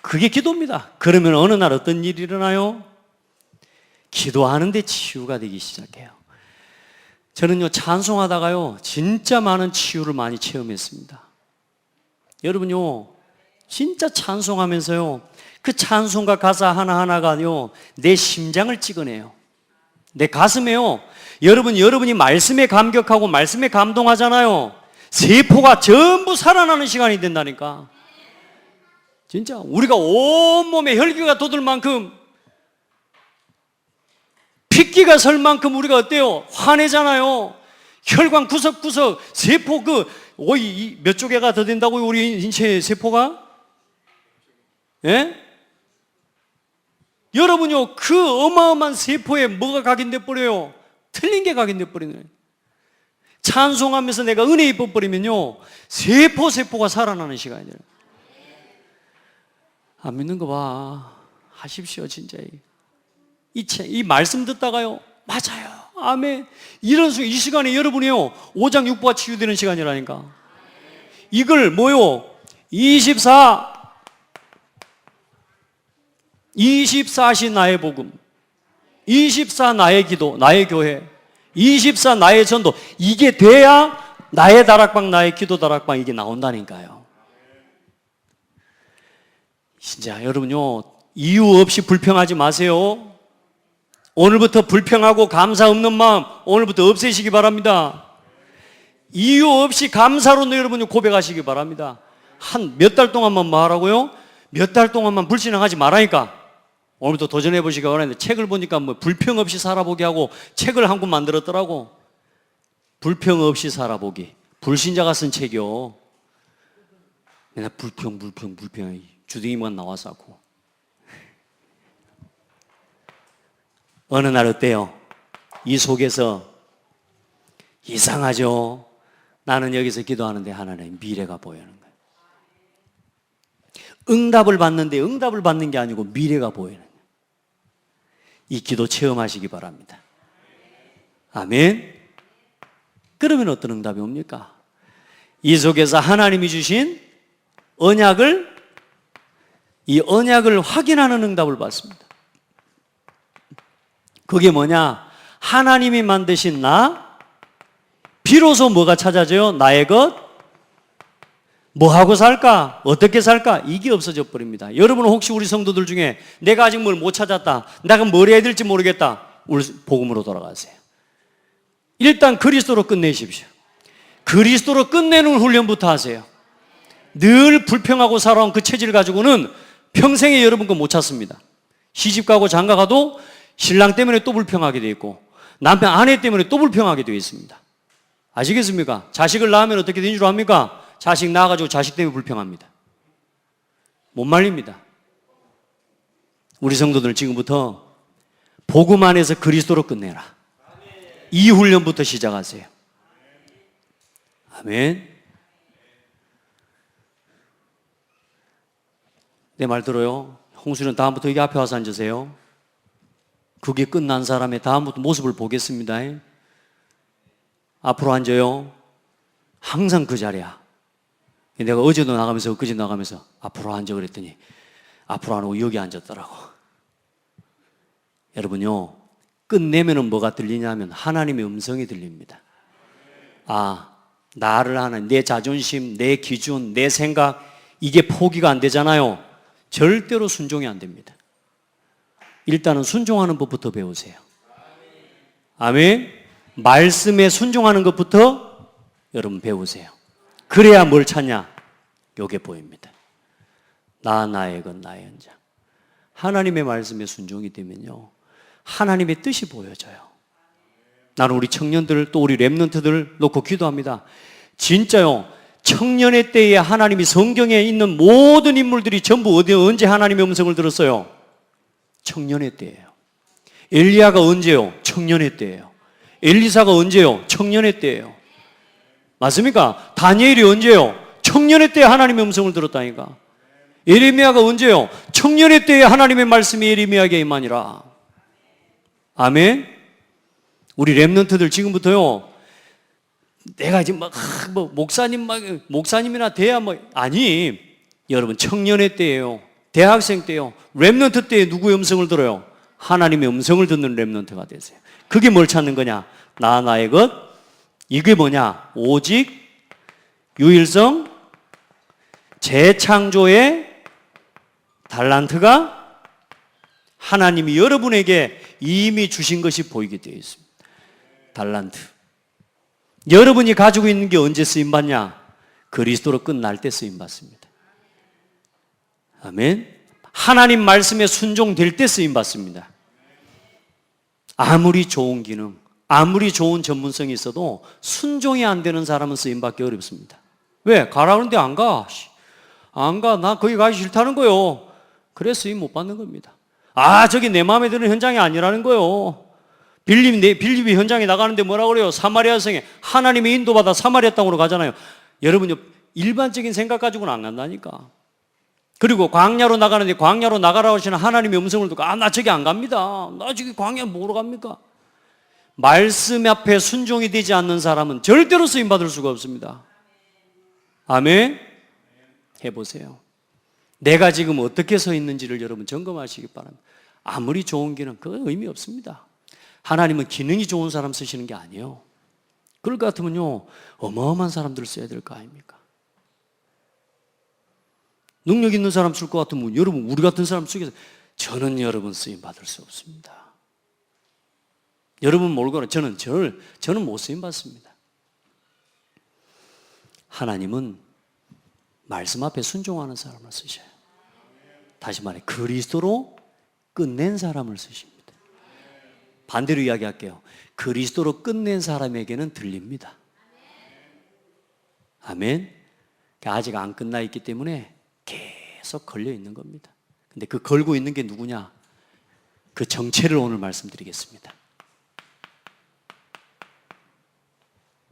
그게 기도입니다. 그러면 어느 날 어떤 일이 일어나요? 기도하는데 치유가 되기 시작해요. 저는요 찬송하다가요 진짜 많은 치유를 많이 체험했습니다. 여러분요 진짜 찬송하면서요 그 찬송과 가사 하나하나가요 내 심장을 찍어내요. 내 가슴에요. 여러분이 말씀에 감격하고 말씀에 감동하잖아요. 세포가 전부 살아나는 시간이 된다니까. 진짜 우리가 온몸에 혈기가 돋을 만큼, 핏기가 설 만큼 우리가 어때요? 화내잖아요. 혈관 구석구석 세포 몇 조개가 더 된다고요? 우리 인체 세포가? 예? 여러분요 그 어마어마한 세포에 뭐가 각인돼 버려요? 틀린 게 각인돼 버리네. 찬송하면서 내가 은혜 입어 버리면요 세포가 살아나는 시간이 돼요. 안 믿는 거 봐. 하십시오. 진짜 이 말씀 듣다가요 맞아요, 아멘, 이 시간에 여러분이요 오장육부가 치유되는 시간이라니까. 이걸 뭐요 24시 나의 복음, 24 나의 기도, 나의 교회, 24 나의 전도, 이게 돼야 나의 다락방, 나의 기도 다락방 이게 나온다니까요. 진짜 여러분요 이유 없이 불평하지 마세요. 오늘부터 불평하고 감사 없는 마음 오늘부터 없애시기 바랍니다. 이유 없이 감사로 여러분이 고백하시기 바랍니다. 한 몇 달 동안만 뭐 하라고요? 몇 달 동안만 불신앙하지 말라니까. 오늘부터 도전해 보시기 바랍니다. 책을 보니까 뭐 불평 없이 살아보기 하고 책을 한 권 만들었더라고. 불평 없이 살아보기. 불신자가 쓴 책이요. 내가 불평 주둥이만 나와서 하고. 어느 날 어때요? 이 속에서 이상하죠? 나는 여기서 기도하는데 하나님 미래가 보이는 거예요. 응답을 받는데 응답을 받는 게 아니고 미래가 보이는 거예요. 이 기도 체험하시기 바랍니다. 아멘. 그러면 어떤 응답이 옵니까? 이 속에서 하나님이 주신 이 언약을 확인하는 응답을 받습니다. 그게 뭐냐? 하나님이 만드신 나, 비로소 뭐가 찾아져요? 나의 것, 뭐하고 살까? 어떻게 살까? 이게 없어져 버립니다. 여러분 혹시 우리 성도들 중에 내가 아직 뭘 못 찾았다, 내가 뭘 해야 될지 모르겠다, 우리 복음으로 돌아가세요. 일단 그리스도로 끝내십시오. 그리스도로 끝내는 훈련부터 하세요. 늘 불평하고 살아온 그 체질 가지고는 평생에 여러분 거 못 찾습니다. 시집 가고 장가 가도 신랑 때문에 또 불평하게 돼 있고 남편 아내 때문에 또 불평하게 되어 있습니다. 아시겠습니까? 자식을 낳으면 어떻게 되는 줄 압니까? 자식 낳아가지고 자식 때문에 불평합니다. 못 말립니다. 우리 성도들 지금부터 복음 안에서 그리스도로 끝내라. 이 훈련부터 시작하세요. 아멘. 내 말 들어요? 홍수는 다음부터 여기 앞에 와서 앉으세요. 그게 끝난 사람의 다음부터 모습을 보겠습니다. 앞으로 앉아요. 항상 그 자리야. 내가 어제도 나가면서 그제 나가면서 앞으로 앉아 그랬더니 앞으로 안 오고 여기 앉았더라고. 여러분요, 끝내면은 뭐가 들리냐면 하나님의 음성이 들립니다. 아, 나를 하는 내 자존심, 내 기준, 내 생각, 이게 포기가 안 되잖아요. 절대로 순종이 안 됩니다. 일단은 순종하는 법부터 배우세요. 아멘. 말씀에 순종하는 것부터 여러분 배우세요. 그래야 뭘 찾냐? 요게 보입니다. 나의 것 나의 현장. 하나님의 말씀에 순종이 되면요, 하나님의 뜻이 보여져요. 나는 우리 청년들 또 우리 랩런트들 놓고 기도합니다. 진짜요, 청년의 때에 하나님이 성경에 있는 모든 인물들이 전부 언제 하나님의 음성을 들었어요? 청년의 때예요. 엘리야가 언제요? 청년의 때예요. 엘리사가 언제요? 청년의 때예요. 맞습니까? 다니엘이 언제요? 청년의 때에 하나님의 음성을 들었다니까. 예레미야가 언제요? 청년의 때에 하나님의 말씀이 예레미야에게 임하니라. 아멘. 우리 랩런트들 지금부터요, 내가 지금 목사님이나 돼야 아니, 여러분 청년의 때예요. 대학생 때요. 랩런트 때에 누구의 음성을 들어요? 하나님의 음성을 듣는 랩런트가 되세요. 그게 뭘 찾는 거냐? 나의 것. 이게 뭐냐? 오직 유일성 재창조의 달란트가 하나님이 여러분에게 이미 주신 것이 보이게 되어 있습니다. 달란트. 여러분이 가지고 있는 게 언제 쓰임받냐? 그리스도로 끝날 때 쓰임받습니다. 아멘. 하나님 말씀에 순종될 때 쓰임받습니다. 아무리 좋은 기능, 아무리 좋은 전문성이 있어도 순종이 안 되는 사람은 쓰임받기 어렵습니다. 왜? 가라는데 안 가. 안 가. 나 거기 가기 싫다는 거요. 그래 쓰임 못 받는 겁니다. 아, 저기 내 마음에 드는 현장이 아니라는 거요. 빌립이 현장에 나가는데 뭐라 그래요? 사마리아 성에 하나님의 인도받아 사마리아 땅으로 가잖아요. 여러분요, 일반적인 생각 가지고는 안 간다니까. 그리고 광야로 나가는데 광야로 나가라고 하시는 하나님의 음성을 듣고 나 저기 안 갑니다. 나 저기 광야 뭐로 갑니까? 말씀 앞에 순종이 되지 않는 사람은 절대로 쓰임 받을 수가 없습니다. 아멘. 해보세요. 내가 지금 어떻게 서 있는지를 여러분 점검하시기 바랍니다. 아무리 좋은 기능, 그건 의미 없습니다. 하나님은 기능이 좋은 사람 쓰시는 게 아니에요. 그럴 것 같으면요, 어마어마한 사람들을 써야 될 거 아닙니까? 능력 있는 사람 쓸 것 같으면 여러분, 우리 같은 사람 쓰겠어요? 저는 여러분 쓰임 받을 수 없습니다. 여러분 모르거나 저는 못 쓰임 받습니다. 하나님은 말씀 앞에 순종하는 사람을 쓰셔요. 다시 말해, 그리스도로 끝낸 사람을 쓰십니다. 반대로 이야기할게요. 그리스도로 끝낸 사람에게는 들립니다. 아멘. 아직 안 끝나 있기 때문에 계속 걸려 있는 겁니다. 근데 그 걸고 있는 게 누구냐? 그 정체를 오늘 말씀드리겠습니다.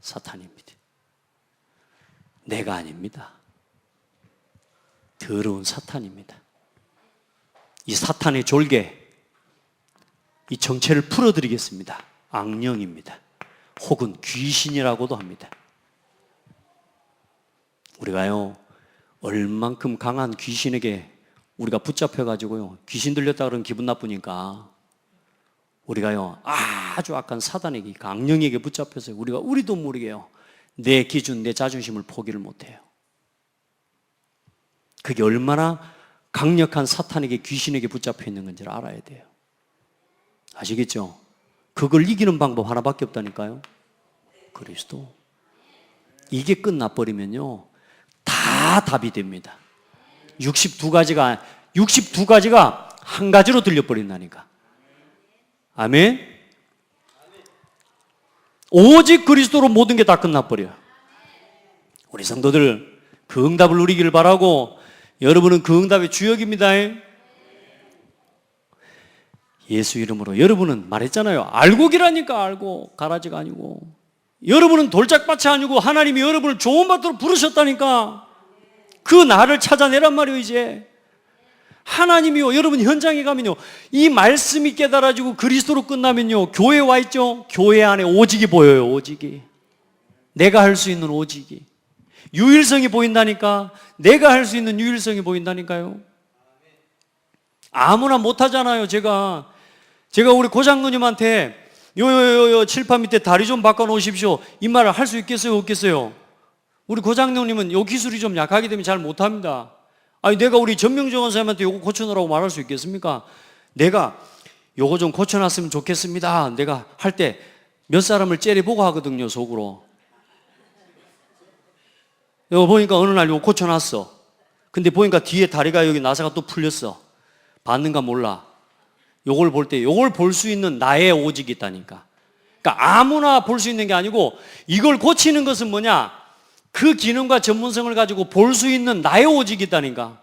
사탄입니다. 내가 아닙니다. 더러운 사탄입니다. 이 사탄의 졸개, 이 정체를 풀어드리겠습니다. 악령입니다. 혹은 귀신이라고도 합니다. 우리가요, 얼만큼 강한 귀신에게 우리가 붙잡혀가지고요, 귀신 들렸다 그러면 기분 나쁘니까 우리가요, 아주 악한 사단에게, 악령에게 붙잡혀서 우리도 모르게요, 내 기준, 내 자존심을 포기를 못해요. 그게 얼마나 강력한 사탄에게, 귀신에게 붙잡혀 있는 건지를 알아야 돼요. 아시겠죠? 그걸 이기는 방법 하나밖에 없다니까요. 그리스도. 이게 끝나버리면요, 다 답이 됩니다. 62가지가 한 가지로 들려버린다니까. 아멘. 오직 그리스도로 모든 게 다 끝나버려요. 우리 성도들 그 응답을 누리기를 바라고, 여러분은 그 응답의 주역입니다. 예수 이름으로. 여러분은 말했잖아요. 알고기라니까. 알고 가라지가 아니고. 여러분은 돌짝밭이 아니고 하나님이 여러분을 좋은 밭으로 부르셨다니까. 그 나를 찾아내란 말이에요. 이제 하나님이요, 여러분 현장에 가면요, 이 말씀이 깨달아지고 그리스도로 끝나면요, 교회에 와 있죠. 교회 안에 오직이 보여요. 오직이. 내가 할 수 있는 오직이. 유일성이 보인다니까. 내가 할 수 있는 유일성이 보인다니까요. 아무나 못하잖아요. 제가 우리 고장누님한테 요요요요 칠판 밑에 다리 좀 바꿔 놓으십시오, 이 말을 할 수 있겠어요, 없겠어요? 우리 고장누님은 요 기술이 좀 약하기 때문에 잘 못합니다. 아니, 내가 우리 전명정 원사님한테 요거 고쳐놓으라고 말할 수 있겠습니까? 내가 요거 좀 고쳐놨으면 좋겠습니다, 내가 할 때 몇 사람을 째려보고 하거든요, 속으로. 요거 보니까 어느 날 요거 고쳐놨어. 근데 보니까 뒤에 다리가, 여기 나사가 또 풀렸어. 봤는가 몰라. 요걸 볼 때, 요걸 볼 수 있는 나의 오직이 있다니까. 그러니까 아무나 볼 수 있는 게 아니고, 이걸 고치는 것은 뭐냐? 그 기능과 전문성을 가지고 볼 수 있는 나의 오직이 있다니까.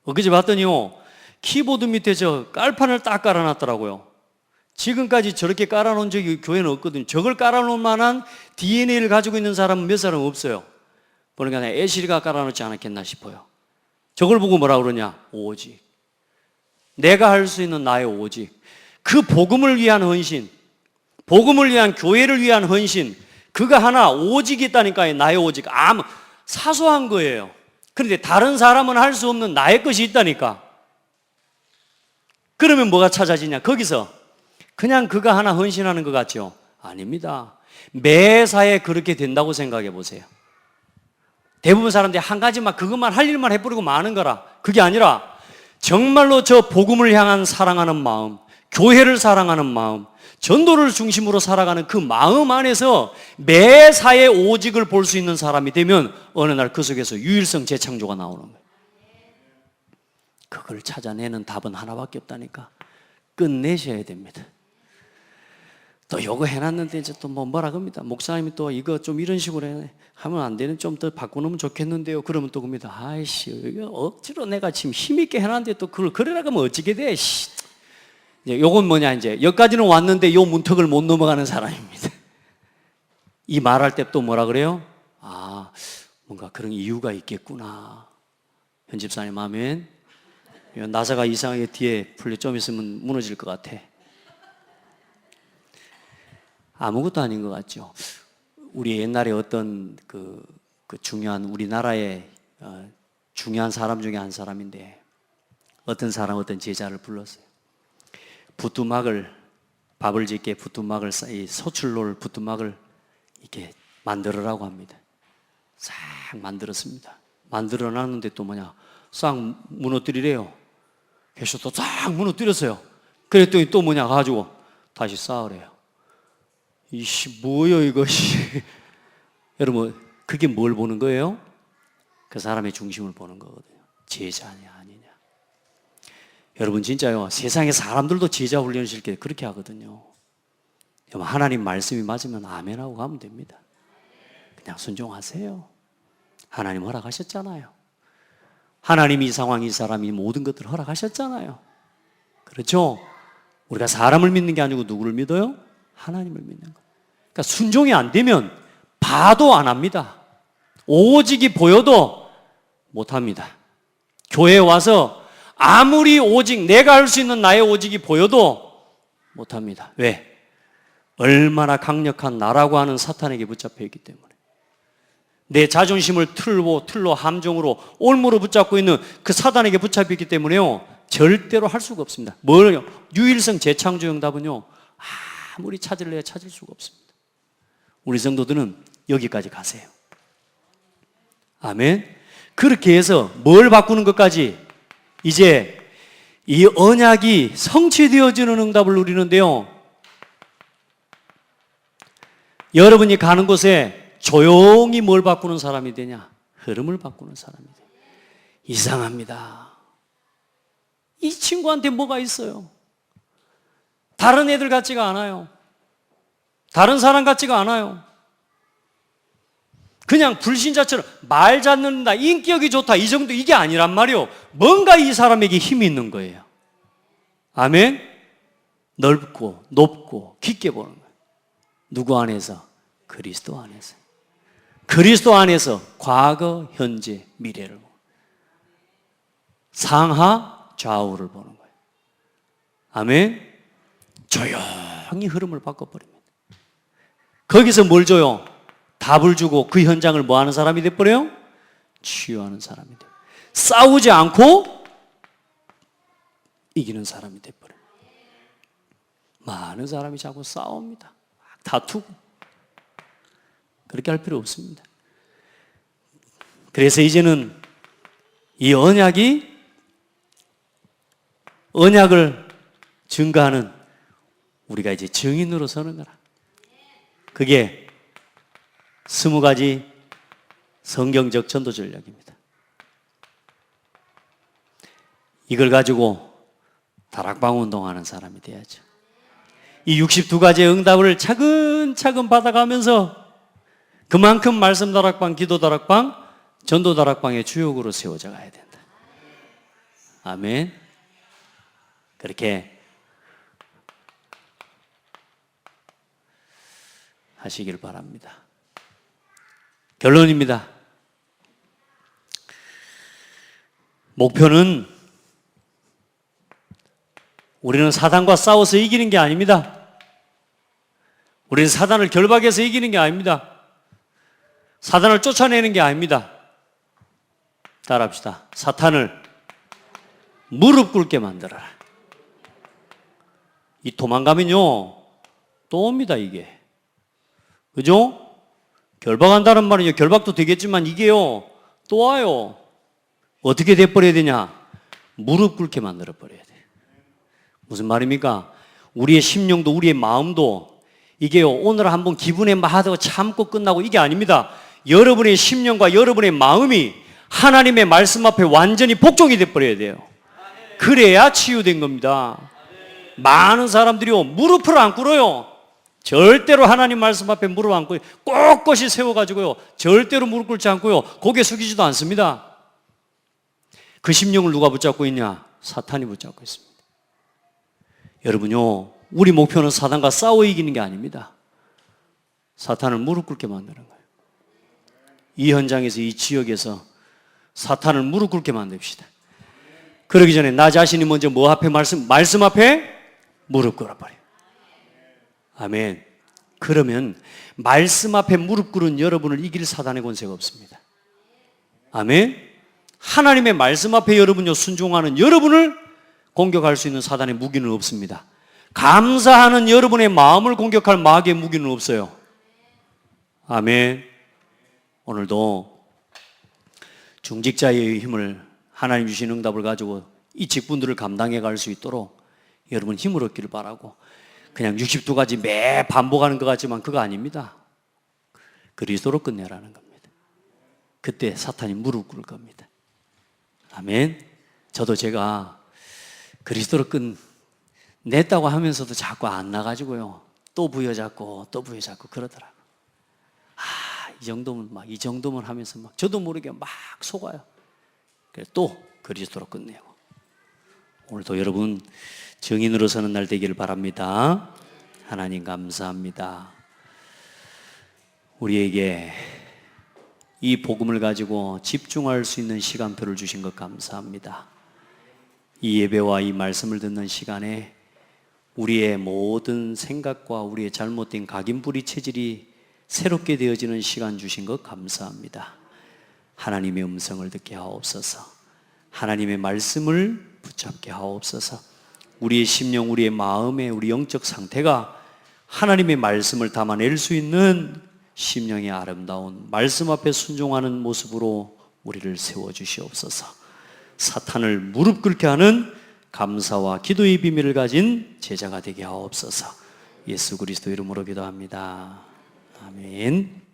엊그제 봤더니요, 키보드 밑에 저 깔판을 딱 깔아놨더라고요. 지금까지 저렇게 깔아놓은 적이 교회는 없거든요. 저걸 깔아놓을 만한 DNA를 가지고 있는 사람은 몇 사람 없어요. 그러니까 애시리가 깔아놓지 않았겠나 싶어요. 저걸 보고 뭐라 그러냐? 오직. 내가 할 수 있는 나의 오직. 그 복음을 위한 헌신, 복음을 위한, 교회를 위한 헌신, 그거 하나 오직이 있다니까요. 나의 오직. 아무 사소한 거예요. 그런데 다른 사람은 할 수 없는 나의 것이 있다니까. 그러면 뭐가 찾아지냐? 거기서 그냥 그거 하나 헌신하는 것 같죠? 아닙니다. 매사에 그렇게 된다고 생각해 보세요. 대부분 사람들이 한 가지만, 그것만 할 일만 해버리고 마는 거라. 그게 아니라 정말로 저 복음을 향한 사랑하는 마음, 교회를 사랑하는 마음, 전도를 중심으로 살아가는 그 마음 안에서 매사에 오직을 볼 수 있는 사람이 되면 어느 날 그 속에서 유일성 재창조가 나오는 거예요. 그걸 찾아내는 답은 하나밖에 없다니까. 끝내셔야 됩니다. 또 요거 해놨는데 이제 또 뭐라 그럽니다. 목사님이 또 이거 좀 이런 식으로 하면 안 되는, 좀 더 바꾸면 좋겠는데요. 그러면 또 그럽니다. 아이씨, 이거 억지로 내가 지금 힘있게 해놨는데 또 그걸 그러라고 하면 어찌게 돼? 씨. 요건 뭐냐, 이제 여기까지는 왔는데 요 문턱을 못 넘어가는 사람입니다. 이 말할 때 또 뭐라 그래요? 아, 뭔가 그런 이유가 있겠구나. 현집사님 아멘. 나사가 이상하게 뒤에 풀려 좀 있으면 무너질 것 같아. 아무것도 아닌 것 같죠. 우리 옛날에 어떤 그 중요한, 우리나라의 중요한 사람 중에 한 사람인데, 어떤 사람, 어떤 제자를 불렀어요. 부뚜막을, 밥을 짓게 부뚜막을, 이 소출놀 부뚜막을 이렇게 만들으라고 합니다. 싹 만들었습니다. 만들어 놨는데 또 뭐냐, 싹 무너뜨리래요. 그래서 또 싹 무너뜨렸어요. 그랬더니 또 뭐냐 가지고 다시 쌓으래요. 이씨, 뭐요 이것이. 여러분, 그게 뭘 보는 거예요? 그 사람의 중심을 보는 거거든요. 제자냐 아니냐. 여러분 진짜요, 세상에 사람들도 제자 훈련을 시킬 때 그렇게 하거든요. 하나님 말씀이 맞으면 아멘하고 가면 됩니다. 그냥 순종하세요. 하나님 허락하셨잖아요. 하나님이 이 상황, 이 사람이 모든 것들을 허락하셨잖아요. 그렇죠? 우리가 사람을 믿는 게 아니고 누구를 믿어요? 하나님을 믿는 거예요. 그러니까 순종이 안 되면 봐도 안 합니다. 오직이 보여도 못 합니다. 교회에 와서 아무리 오직, 내가 할 수 있는 나의 오직이 보여도 못 합니다. 왜? 얼마나 강력한 나라고 하는 사탄에게 붙잡혀 있기 때문에. 내 자존심을 틀로 함정으로 올무로 붙잡고 있는 그 사단에게 붙잡혀 있기 때문에요, 절대로 할 수가 없습니다. 뭐요? 유일성 재창조 응답은요, 아무리 찾을래야 찾을 수가 없습니다. 우리 성도들은 여기까지 가세요. 아멘. 그렇게 해서 뭘 바꾸는 것까지, 이제 이 언약이 성취되어지는 응답을 누리는데요, 여러분이 가는 곳에 조용히 뭘 바꾸는 사람이 되냐? 흐름을 바꾸는 사람이 돼요. 이상합니다. 이 친구한테 뭐가 있어요? 다른 애들 같지가 않아요. 다른 사람 같지가 않아요. 그냥 불신자처럼 말 잘 듣는다, 인격이 좋다, 이 정도, 이게 아니란 말이요. 뭔가 이 사람에게 힘이 있는 거예요. 아멘? 넓고 높고 깊게 보는 거예요. 누구 안에서? 그리스도 안에서. 그리스도 안에서 과거, 현재, 미래를 보는 거예요. 상하, 좌우를 보는 거예요. 아멘? 조용히 흐름을 바꿔버립니다. 거기서 뭘 줘요? 답을 주고 그 현장을 뭐 하는 사람이 돼버려요? 치유하는 사람이 돼요. 싸우지 않고 이기는 사람이 돼버려요. 많은 사람이 자꾸 싸웁니다. 다투고. 그렇게 할 필요 없습니다. 그래서 이제는 이 언약을 증거하는 우리가 이제 증인으로 서는 거라. 그게 20가지 성경적 전도 전략입니다. 이걸 가지고 다락방 운동하는 사람이 돼야죠. 이 62가지의 응답을 차근차근 받아가면서 그만큼 말씀 다락방, 기도 다락방, 전도 다락방의 주역으로 세워져 가야 된다. 아멘. 그렇게 하시길 바랍니다. 결론입니다. 목표는 우리는 사단과 싸워서 이기는 게 아닙니다. 우리는 사단을 결박해서 이기는 게 아닙니다. 사단을 쫓아내는 게 아닙니다. 따라합시다. 사탄을 무릎 꿇게 만들어라. 이 도망가면요 또 옵니다. 이게 그죠? 결박한다는 말은요 결박도 되겠지만 이게요 또 와요. 어떻게 돼버려야 되냐? 무릎 꿇게 만들어 버려야 돼. 무슨 말입니까? 우리의 심령도 우리의 마음도 이게요 오늘 한번 기분에 마하다고 참고 끝나고 이게 아닙니다. 여러분의 심령과 여러분의 마음이 하나님의 말씀 앞에 완전히 복종이 돼버려야 돼요. 그래야 치유된 겁니다. 많은 사람들이요 무릎을 안 꿇어요. 절대로 하나님 말씀 앞에 무릎 안 꿇어요. 꼿꼿이 세워가지고요 절대로 무릎 꿇지 않고요 고개 숙이지도 않습니다. 그 심령을 누가 붙잡고 있냐? 사탄이 붙잡고 있습니다. 여러분요 우리 목표는 사탄과 싸워 이기는 게 아닙니다. 사탄을 무릎 꿇게 만드는 거예요. 이 현장에서 이 지역에서 사탄을 무릎 꿇게 만듭시다. 그러기 전에 나 자신이 먼저 뭐 앞에 말씀 앞에 무릎 꿇어버려요. 아멘. 그러면 말씀 앞에 무릎 꿇은 여러분을 이길 사단의 권세가 없습니다. 아멘. 하나님의 말씀 앞에 여러분요 순종하는 여러분을 공격할 수 있는 사단의 무기는 없습니다. 감사하는 여러분의 마음을 공격할 마귀의 무기는 없어요. 아멘. 오늘도 중직자의 힘을 하나님 주신 응답을 가지고 이 직분들을 감당해 갈 수 있도록 여러분 힘을 얻기를 바라고 그냥 62가지 매 반복하는 것 같지만 그거 아닙니다. 그리스도로 끝내라는 겁니다. 그때 사탄이 무릎 꿇을 겁니다. 아멘. 저도 제가 그리스도로 끝냈다고 하면서도 자꾸 안 나가지고요 또 부여잡고 또 부여잡고 그러더라고요. 이 정도면 하면서 막 저도 모르게 막 속아요. 그래서 또 그리스도로 끝내고 오늘도 여러분 증인으로 서는 날 되기를 바랍니다. 하나님 감사합니다. 우리에게 이 복음을 가지고 집중할 수 있는 시간표를 주신 것 감사합니다. 이 예배와 이 말씀을 듣는 시간에 우리의 모든 생각과 우리의 잘못된 각인뿌리 체질이 새롭게 되어지는 시간 주신 것 감사합니다. 하나님의 음성을 듣게 하옵소서. 하나님의 말씀을 붙잡게 하옵소서. 우리의 심령, 우리의 마음의 우리 영적 상태가 하나님의 말씀을 담아낼 수 있는 심령의 아름다운 말씀 앞에 순종하는 모습으로 우리를 세워주시옵소서. 사탄을 무릎 꿇게 하는 감사와 기도의 비밀을 가진 제자가 되게 하옵소서. 예수 그리스도 이름으로 기도합니다. 아멘.